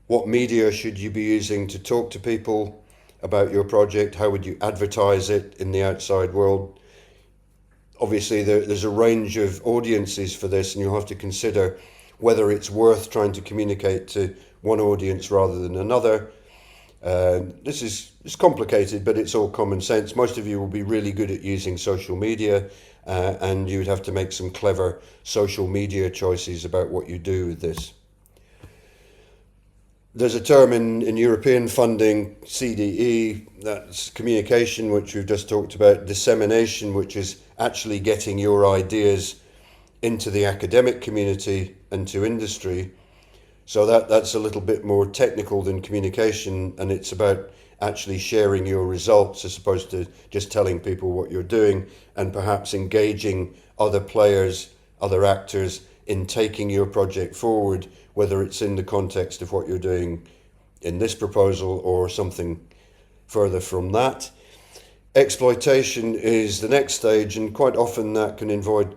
What media should you be using to talk to people about your project? How would you advertise it in the outside world? Obviously, there's a range of audiences for this, and you'll have to consider whether it's worth trying to communicate to one audience rather than another. This is complicated, but it's all common sense. Most of you will be really good at using social media, and you would have to make some clever social media choices about what you do with this. There's a term in European funding, CDE, that's communication, which we've just talked about, dissemination, which is actually getting your ideas into the academic community and to industry. So that's a little bit more technical than communication, and it's about actually sharing your results as opposed to just telling people what you're doing, and perhaps engaging other players, other actors in taking your project forward, whether it's in the context of what you're doing in this proposal or something further from that. Exploitation is the next stage, and quite often that can involve,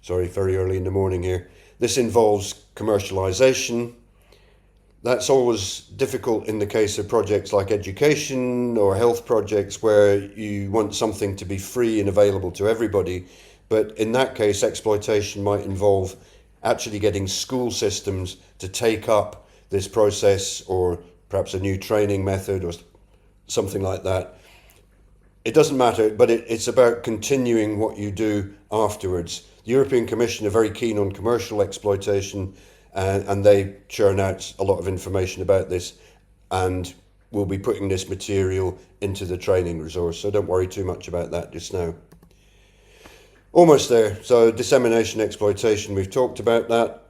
very early in the morning here. This involves commercialization. That's always difficult in the case of projects like education or health projects where you want something to be free and available to everybody. But in that case, exploitation might involve actually getting school systems to take up this process, or perhaps a new training method or something like that. It doesn't matter, but it's about continuing what you do afterwards. The European Commission are very keen on commercial exploitation, and they churn out a lot of information about this, and we'll be putting this material into the training resource, so don't worry too much about that just now. Almost there. So dissemination, exploitation, we've talked about that.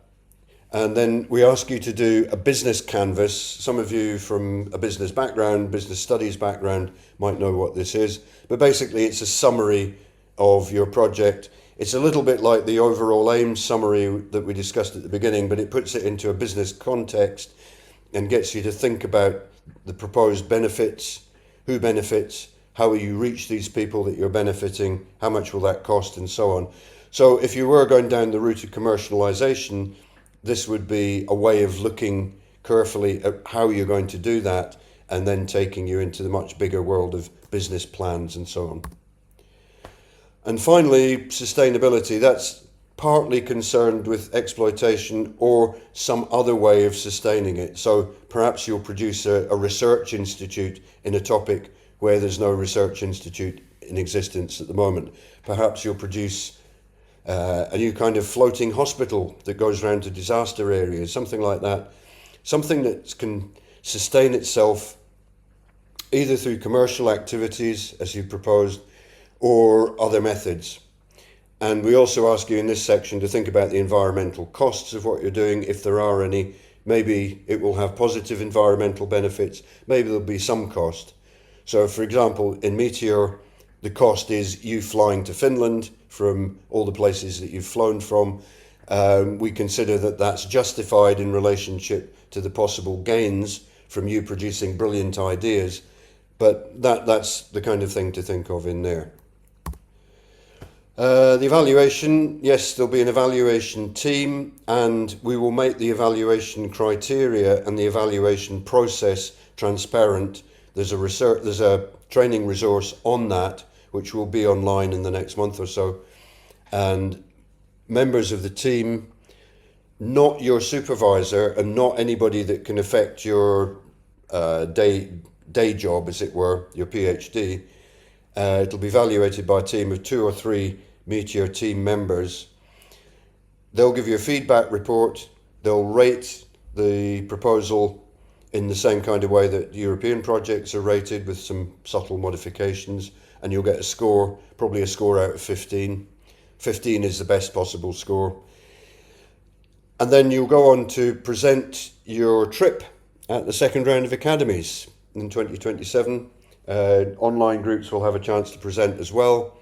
And then we ask you to do a business canvas. Some of you from a business background, business studies background, might know what this is. But basically it's a summary of your project. It's a little bit like the overall aim summary that we discussed at the beginning, but it puts it into a business context and gets you to think about the proposed benefits, who benefits, how will you reach these people that you're benefiting, how much will that cost, and so on. So if you were going down the route of commercialization, this would be a way of looking carefully at how you're going to do that, and then taking you into the much bigger world of business plans and so on. And finally, sustainability. That's partly concerned with exploitation or some other way of sustaining it. So perhaps you'll produce a research institute in a topic where there's no research institute in existence at the moment. Perhaps you'll produce a new kind of floating hospital that goes around to disaster areas, something like that. Something that can sustain itself either through commercial activities, as you proposed, or other methods. And we also ask you in this section to think about the environmental costs of what you're doing, if there are any. Maybe it will have positive environmental benefits, maybe there'll be some cost. So for example, in METEOR, the cost is you flying to Finland from all the places that you've flown from. We consider that that's justified in relationship to the possible gains from you producing brilliant ideas, but that's the kind of thing to think of in there. The evaluation, yes, there'll be an evaluation team, and we will make the evaluation criteria and the evaluation process transparent. There's a training resource on that, which will be online in the next month or so. And members of the team, not your supervisor and not anybody that can affect your day job, as it were, your PhD. It'll be evaluated by a team of 2 or 3 METEOR team members. They'll give you a feedback report. They'll rate the proposal in the same kind of way that European projects are rated, with some subtle modifications, and you'll get a score, probably a score out of 15. 15 is the best possible score. And then you'll go on to present your trip at the second round of academies in 2027. Online groups will have a chance to present as well.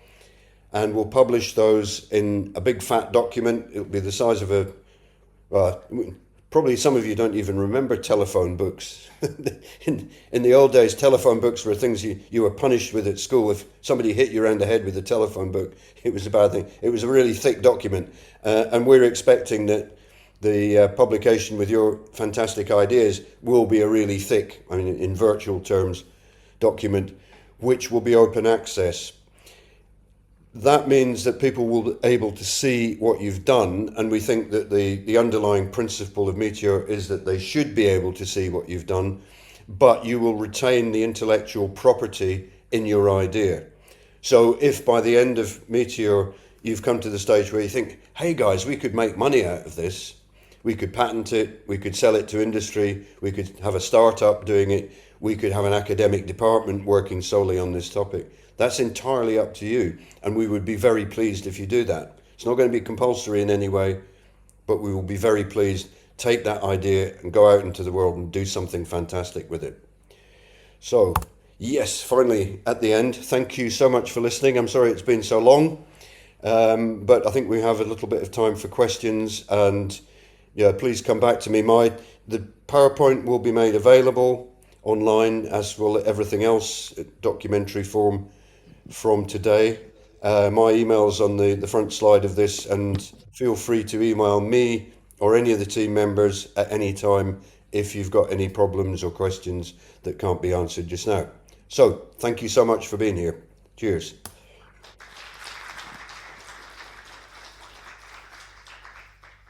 And we'll publish those in a big fat document. It'll be the size of probably some of you don't even remember telephone books. in the old days, telephone books were things you were punished with at school. If somebody hit you around the head with a telephone book, it was a bad thing. It was a really thick document. And we're expecting that the publication with your fantastic ideas will be a really thick, I mean, in virtual terms, document, which will be open access. That means that people will be able to see what you've done, and we think that the underlying principle of METEOR is that they should be able to see what you've done, but you will retain the intellectual property in your idea. So if by the end of METEOR you've come to the stage where you think, hey guys, we could make money out of this, we could patent it, we could sell it to industry, we could have a startup doing it, we could have an academic department working solely on this topic. That's entirely up to you, and we would be very pleased if you do that. It's not going to be compulsory in any way, but we will be very pleased. Take that idea and go out into the world and do something fantastic with it. So, yes, finally at the end, thank you so much for listening. I'm sorry it's been so long, but I think we have a little bit of time for questions, and yeah, please come back to me. The PowerPoint will be made available online, as will everything else, documentary form from today. My email's on the front slide of this, and feel free to email me or any of the team members at any time if you've got any problems or questions that can't be answered just now. So, thank you so much for being here. Cheers.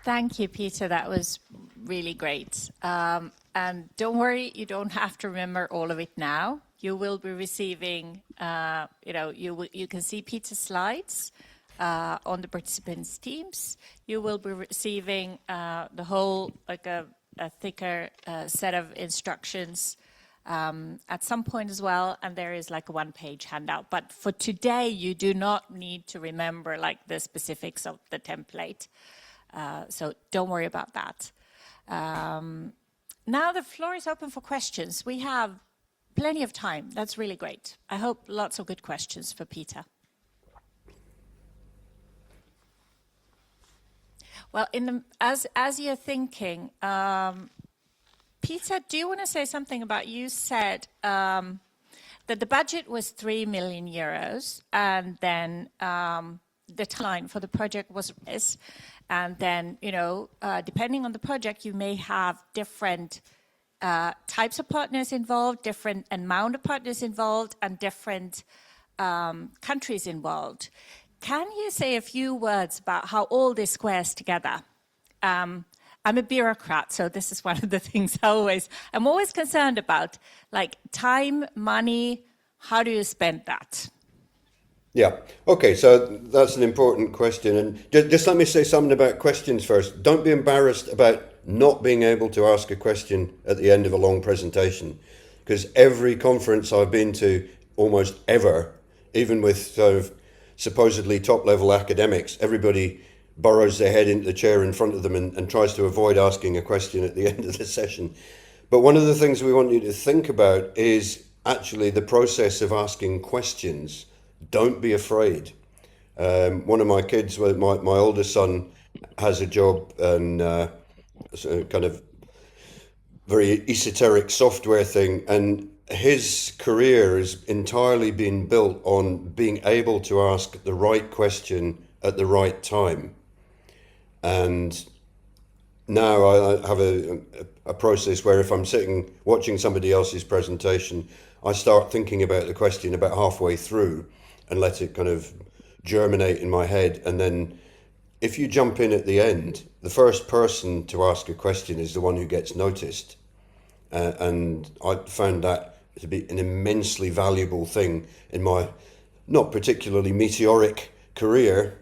Thank you, Peter. That was really great. And don't worry, you don't have to remember all of it now. You will be receiving, you can see Peter's slides on the participants' teams. You will be receiving the whole, like a thicker set of instructions at some point as well. And there is like a one-page handout. But for today, you do not need to remember like the specifics of the template. So don't worry about that. Now the floor is open for questions. We have plenty of time. That's really great. I hope lots of good questions for Peter. Well, as you're thinking, Peter, do you want to say something about, you said that the budget was 3 million euros, and then the timeline for the project was this. And then, depending on the project, you may have different types of partners involved, different amount of partners involved, and different countries involved. Can you say a few words about how all this squares together? I'm a bureaucrat, so this is one of the things I'm always concerned about, like time, money, how do you spend that? Yeah. Okay. So that's an important question. And just let me say something about questions first. Don't be embarrassed about not being able to ask a question at the end of a long presentation, because every conference I've been to, almost ever, even with sort of supposedly top level academics, everybody burrows their head into the chair in front of them and tries to avoid asking a question at the end of the session. But one of the things we want you to think about is actually the process of asking questions. Don't be afraid. One of my kids, my oldest son, has a job and kind of very esoteric software thing, and his career has entirely been built on being able to ask the right question at the right time. And now I have a process where if I'm sitting watching somebody else's presentation, I start thinking about the question about halfway through and let it kind of germinate in my head. And then if you jump in at the end, the first person to ask a question is the one who gets noticed. And I found that to be an immensely valuable thing in my not particularly meteoric career,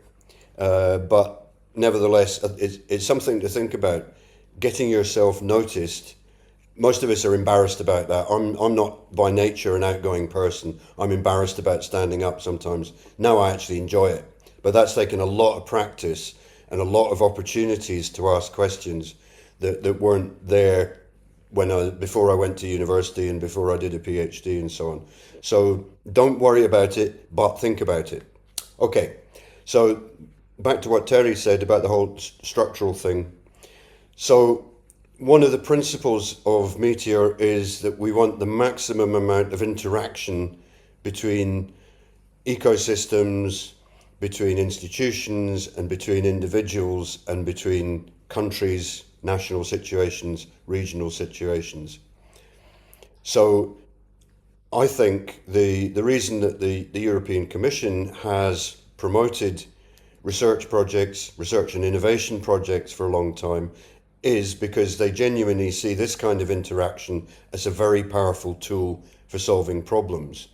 but nevertheless, it's something to think about. Getting yourself noticed most of us are embarrassed about that. I'm not by nature an outgoing person. I'm embarrassed about standing up sometimes. Now I actually enjoy it. But that's taken a lot of practice and a lot of opportunities to ask questions that weren't there before I went to university and before I did a PhD and so on. So don't worry about it, but think about it. Okay, so back to what Terry said about the whole structural thing. So one of the principles of METEOR is that we want the maximum amount of interaction between ecosystems, between institutions, and between individuals, and between countries, national situations, regional situations. So I think the reason that the European Commission has promoted research projects, research and innovation projects for a long time is because they genuinely see this kind of interaction as a very powerful tool for solving problems.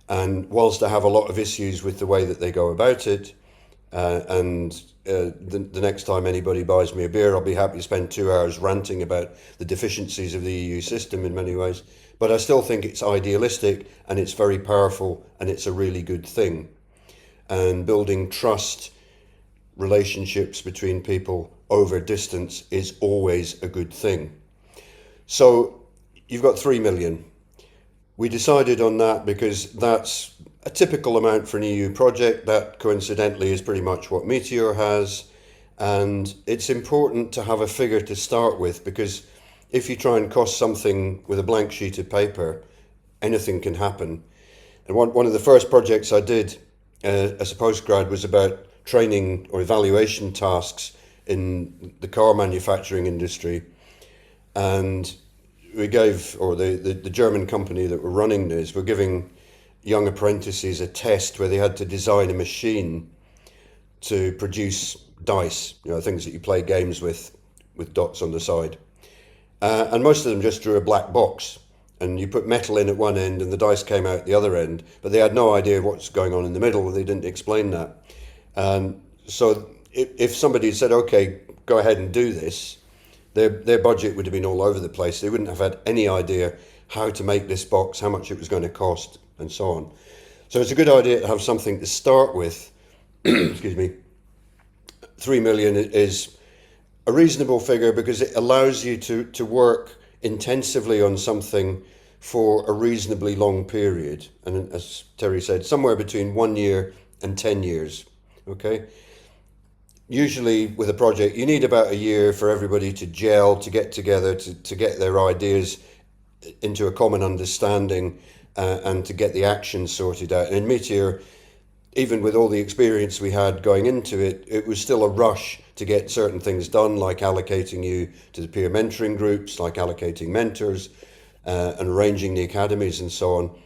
And whilst I have a lot of issues with the way that they go about it, the next time anybody buys me a beer, I'll be happy to spend 2 hours ranting about the deficiencies of the EU system in many ways. But I still think it's idealistic and it's very powerful and it's a really good thing. And building trust, relationships between people over distance is always a good thing. So you've got 3 million. We decided on that because that's a typical amount for an EU project. That coincidentally is pretty much what METEOR has. And it's important to have a figure to start with, because if you try and cost something with a blank sheet of paper, anything can happen. And one of the first projects I did as a postgrad was about training or evaluation tasks in the car manufacturing industry. And we gave, or the German company that were running this, were giving young apprentices a test where they had to design a machine to produce dice, things that you play games with dots on the side. And most of them just drew a black box, and you put metal in at one end and the dice came out the other end, but they had no idea what's going on in the middle. They didn't explain that. So if somebody said, okay, go ahead and do this, their budget would have been all over the place. They wouldn't have had any idea how to make this box, how much it was going to cost, and so on. So it's a good idea to have something to start with. Excuse me. 3 million is a reasonable figure because it allows you to work intensively on something for a reasonably long period. And as Terry said, somewhere between 1 year and 10 years. Okay. Usually with a project, you need about a year for everybody to gel, to get together, to get their ideas into a common understanding and to get the action sorted out. And in METEOR, even with all the experience we had going into it, it was still a rush to get certain things done, like allocating you to the peer mentoring groups, like allocating mentors and arranging the academies and so on.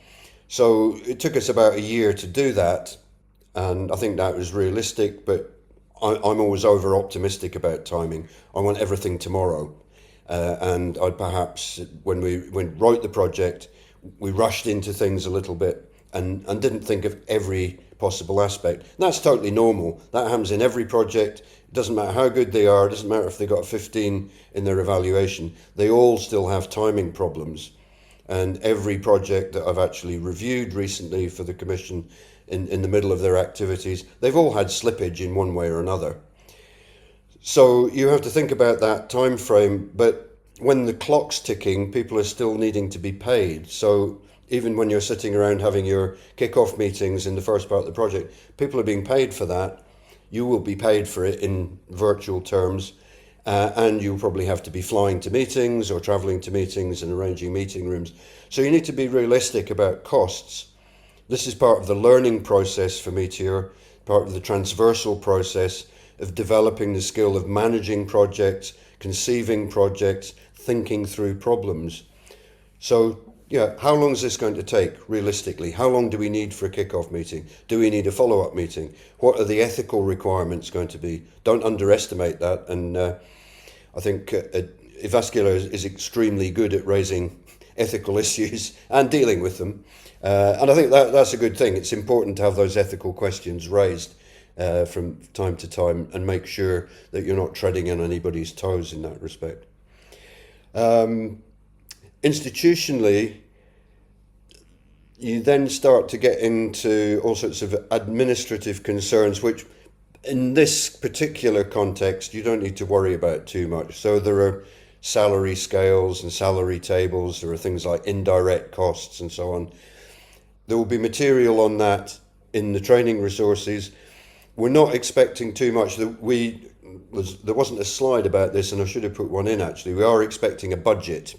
So it took us about a year to do that. And I think that was realistic, but I'm always over optimistic about timing. I want everything tomorrow. And I'd perhaps, when we wrote the project, we rushed into things a little bit and didn't think of every possible aspect. And that's totally normal. That happens in every project. It doesn't matter how good they are. It doesn't matter if they got a 15 in their evaluation. They all still have timing problems. And every project that I've actually reviewed recently for the Commission in the middle of their activities, they've all had slippage in one way or another. So you have to think about that time frame, but when the clock's ticking, people are still needing to be paid. So even when you're sitting around having your kick-off meetings in the first part of the project, people are being paid for that. You will be paid for it in virtual terms, and you'll probably have to be flying to meetings or traveling to meetings and arranging meeting rooms. So you need to be realistic about costs. This is part of the learning process for METEOR, part of the transversal process of developing the skill of managing projects, conceiving projects, thinking through problems. So, how long is this going to take, realistically? How long do we need for a kick-off meeting? Do we need a follow-up meeting? What are the ethical requirements going to be? Don't underestimate that. And I think Jyväskylä is extremely good at raising ethical issues and dealing with them. And I think that's a good thing. It's important to have those ethical questions raised from time to time and make sure that you're not treading on anybody's toes in that respect. institutionally, you then start to get into all sorts of administrative concerns, which in this particular context, you don't need to worry about too much. So there are salary scales and salary tables. There are things like indirect costs and so on. There will be material on that in the training resources. We're not expecting too much. There wasn't a slide about this, and I should have put one in actually. We are expecting a budget.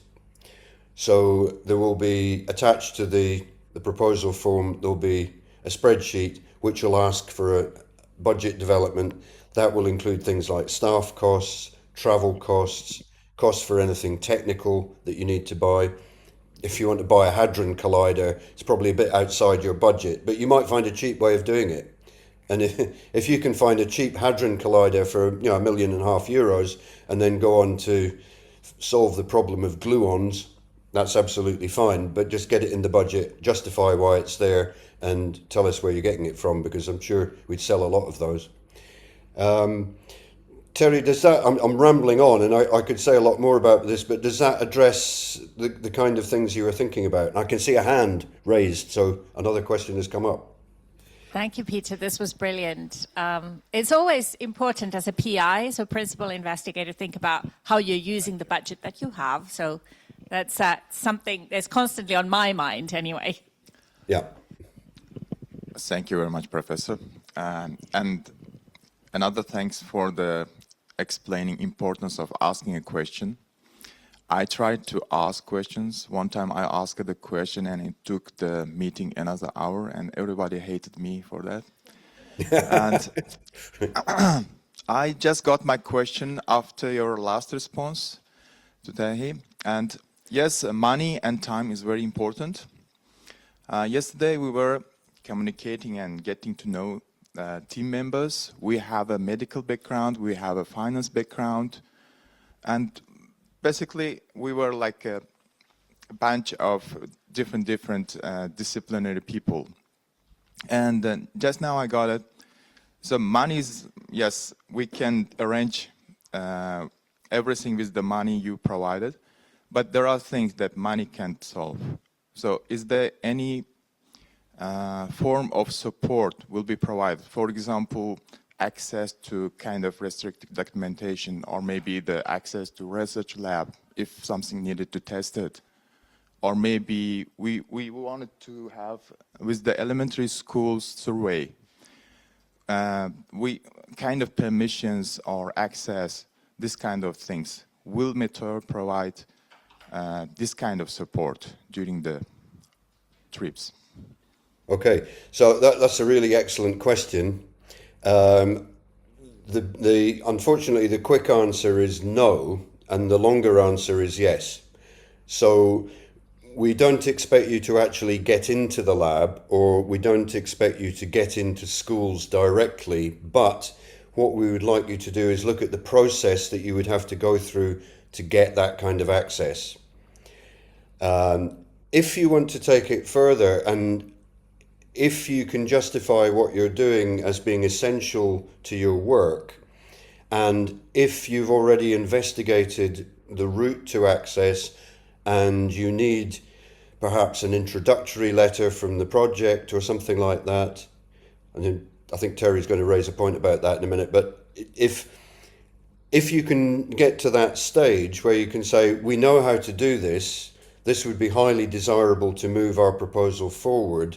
So there will be attached to the proposal form, there'll be a spreadsheet which will ask for a budget development. That will include things like staff costs, travel costs, costs for anything technical that you need to buy. If you want to buy a hadron collider, it's probably a bit outside your budget, but you might find a cheap way of doing it. And if you can find a cheap hadron collider for €1.5 million and then go on to solve the problem of gluons, that's absolutely fine. But just get it in the budget, justify why it's there, and tell us where you're getting it from, because I'm sure we'd sell a lot of those. Terry, does that? I'm rambling on, and I could say a lot more about this, but does that address the kind of things you were thinking about? I can see a hand raised, so another question has come up. Thank you, Peter. This was brilliant. It's always important as a PI, so principal investigator, think about how you're using the budget that you have. So that's something that's constantly on my mind anyway. Yeah. Thank you very much, Professor. And another thanks for the explaining importance of asking a question. I tried to ask questions. One time I asked the question and it took the meeting another hour and everybody hated me for that. And I just got my question after your last response today. And yes, money and time is very important. Yesterday we were communicating and getting to know team members. We have a medical background, we have a finance background, and basically we were like a bunch of different disciplinary people. And just now I got it. So money is, yes, we can arrange everything with the money you provided, but there are things that money can't solve. So is there any form of support will be provided? For example, access to kind of restricted documentation, or maybe the access to research lab if something needed to test it. Or maybe we wanted to have, with the elementary schools survey, we kind of permissions or access, this kind of things. Will METEOR provide this kind of support during the trips? Okay, so that's a really excellent question. Unfortunately, the quick answer is no, and the longer answer is yes. So we don't expect you to actually get into the lab, or we don't expect you to get into schools directly, but what we would like you to do is look at the process that you would have to go through to get that kind of access. If you want to take it further, and if you can justify what you're doing as being essential to your work, and if you've already investigated the route to access and you need perhaps an introductory letter from the project or something like that, and I think Terry's going to raise a point about that in a minute, but if you can get to that stage where you can say, we know how to do this, this would be highly desirable to move our proposal forward,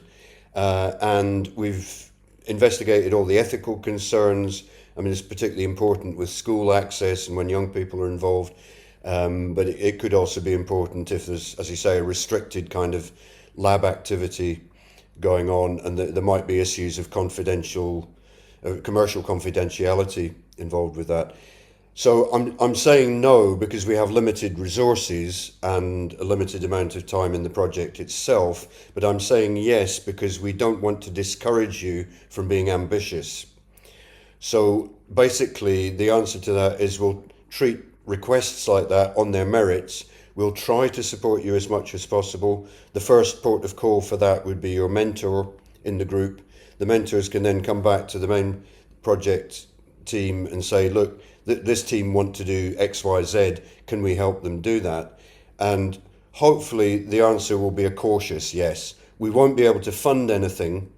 and we've investigated all the ethical concerns. I mean, it's particularly important with school access and when young people are involved, but it could also be important if there's, as you say, a restricted kind of lab activity going on, and there might be issues of commercial confidentiality involved with that. So I'm saying no because we have limited resources and a limited amount of time in the project itself, but I'm saying yes because we don't want to discourage you from being ambitious. So basically the answer to that is we'll treat requests like that on their merits. We'll try to support you as much as possible. The first port of call for that would be your mentor in the group. The mentors can then come back to the main project team and say, look, this team want to do X, Y, Z. Can we help them do that? And hopefully the answer will be a cautious yes. We won't be able to fund anything.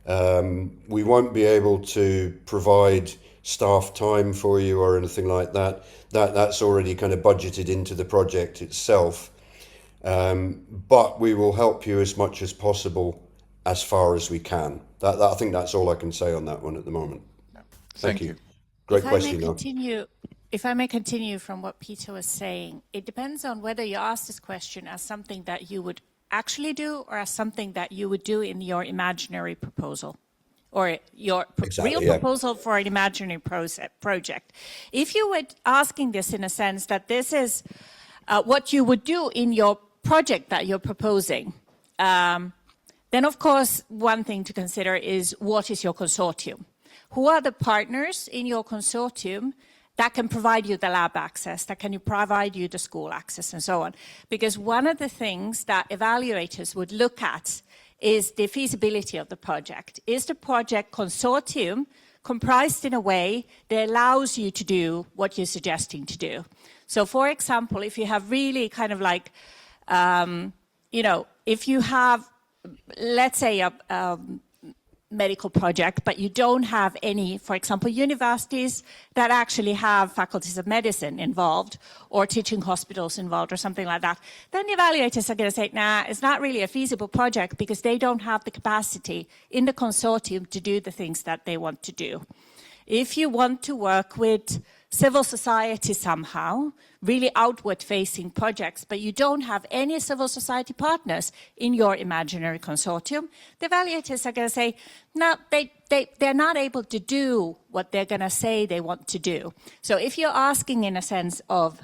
We won't be able to provide staff time for you or anything like that. That's already kind of budgeted into the project itself. But we will help you as much as possible as far as we can. I think that's all I can say on that one at the moment. Thank you. Great question, though. If I may continue from what Peter was saying, it depends on whether you ask this question as something that you would actually do or as something that you would do in your imaginary proposal or your real proposal for an imaginary project. If you were asking this in a sense that this is what you would do in your project that you're proposing, then of course one thing to consider is what is your consortium? Who are the partners in your consortium that can provide you the lab access, that can provide you the school access and so on? Because one of the things that evaluators would look at is the feasibility of the project. Is the project consortium comprised in a way that allows you to do what you're suggesting to do? So for example, if you have really kind of like, if you have, let's say a medical project, but you don't have any, for example, universities that actually have faculties of medicine involved or teaching hospitals involved or something like that, then the evaluators are going to say, nah, it's not really a feasible project because they don't have the capacity in the consortium to do the things that they want to do. If you want to work with civil society somehow, really outward-facing projects, but you don't have any civil society partners in your imaginary consortium, the evaluators are going to say, no, they're not able to do what they're going to say they want to do. So if you're asking in a sense of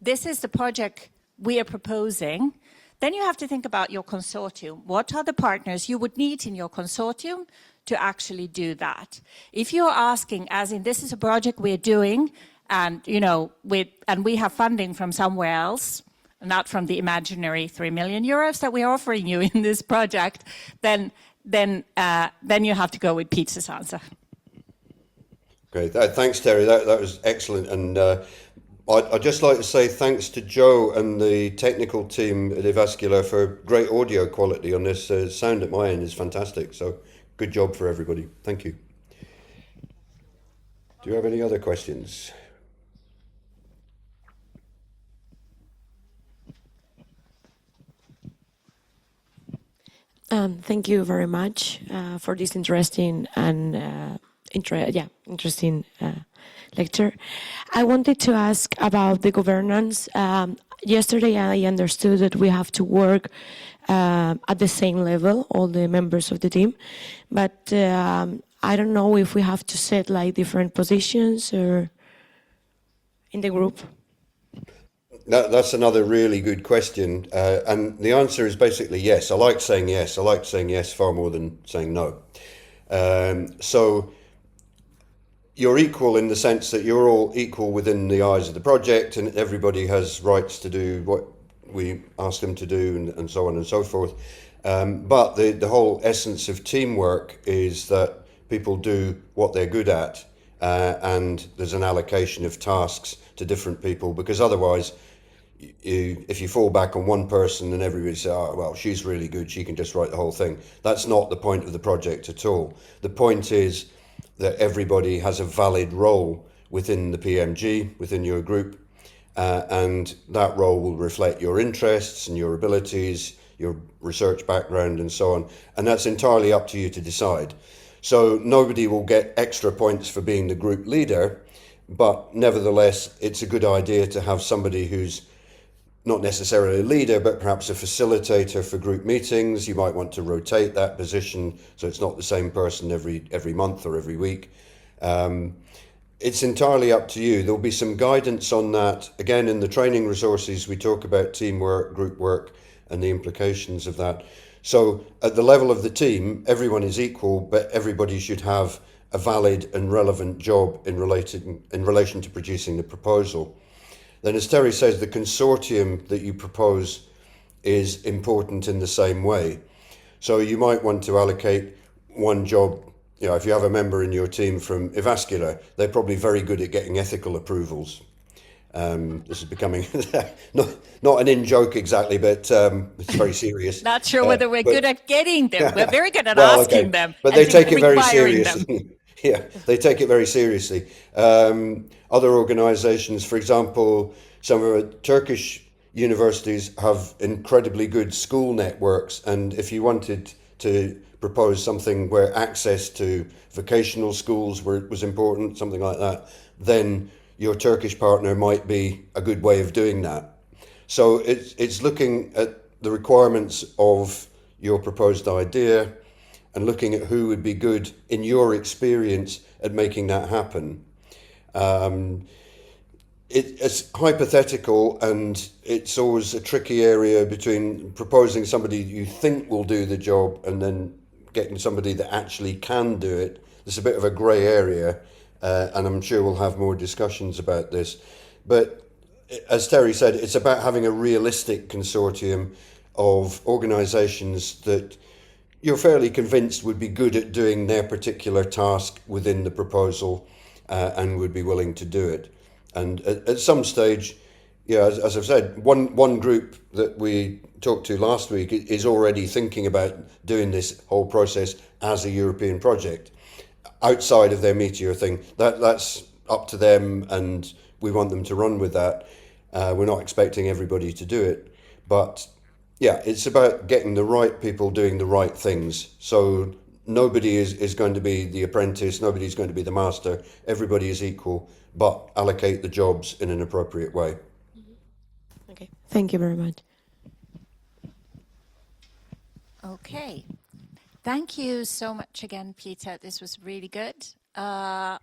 this is the project we are proposing, then you have to think about your consortium. What are the partners you would need in your consortium to actually do that? If you're asking, as in this is a project we're doing, and we have funding from somewhere else, not from the imaginary 3 million euros that we're offering you in this project, then you have to go with Peter's answer. Great, thanks, Terry. That was excellent, and I'd just like to say thanks to Joe and the technical team at Jyväskylä for great audio quality on this. Sound at my end is fantastic, so good job for everybody. Thank you. Do you have any other questions? Thank you very much for this interesting and interesting lecture. I wanted to ask about the governance. Yesterday I understood that we have to work at the same level, all the members of the team, but I don't know if we have to set like different positions or in the group. That's another really good question, and the answer is basically yes. I like saying yes. I like saying yes far more than saying no. So you're equal in the sense that you're all equal within the eyes of the project, and everybody has rights to do what we ask them to do, and so on and so forth. But the whole essence of teamwork is that people do what they're good at, and there's an allocation of tasks to different people, because otherwise, if you fall back on one person and everybody says, oh, well, she's really good, she can just write the whole thing. That's not the point of the project at all. The point is that everybody has a valid role within the PMG, within your group, and that role will reflect your interests and your abilities, your research background and so on. And that's entirely up to you to decide. So nobody will get extra points for being the group leader, but nevertheless, it's a good idea to have somebody who's not necessarily a leader, but perhaps a facilitator for group meetings. You might want to rotate that position so it's not the same person every month or every week. It's entirely up to you. There'll be some guidance on that. Again, in the training resources, we talk about teamwork, group work, and the implications of that. So at the level of the team, everyone is equal, but everybody should have a valid and relevant job in relation to producing the proposal. Then, as Terry says, the consortium that you propose is important in the same way. So you might want to allocate one job. If you have a member in your team from Jyväskylä, they're probably very good at getting ethical approvals. This is becoming not an in-joke exactly, but it's very serious. Not sure whether we're good at getting them. We're very good at Well, asking okay. them. But and they take it very requiring them. seriously. Yeah, they take it very seriously. Other organizations, for example, some of our Turkish universities have incredibly good school networks, and if you wanted to propose something where access to vocational schools was important, something like that, then your Turkish partner might be a good way of doing that. So it's looking at the requirements of your proposed idea and looking at who would be good in your experience at making that happen. It's hypothetical, and it's always a tricky area between proposing somebody you think will do the job and then getting somebody that actually can do it. There's a bit of a grey area, and I'm sure we'll have more discussions about this. But as Terry said, it's about having a realistic consortium of organisations that you're fairly convinced would be good at doing their particular task within the proposal and would be willing to do it. And at some stage, yeah, as I've said, one group that we talked to last week is already thinking about doing this whole process as a European project outside of their METEOR thing. That's up to them, and we want them to run with that. We're not expecting everybody to do it, but yeah, it's about getting the right people doing the right things. So nobody is going to be the apprentice, nobody's going to be the master, everybody is equal, but allocate the jobs in an appropriate way. Okay, thank you very much. Okay. Thank you so much again, Peter. This was really good. I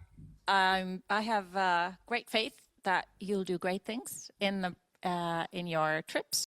have great faith that you'll do great things in your trips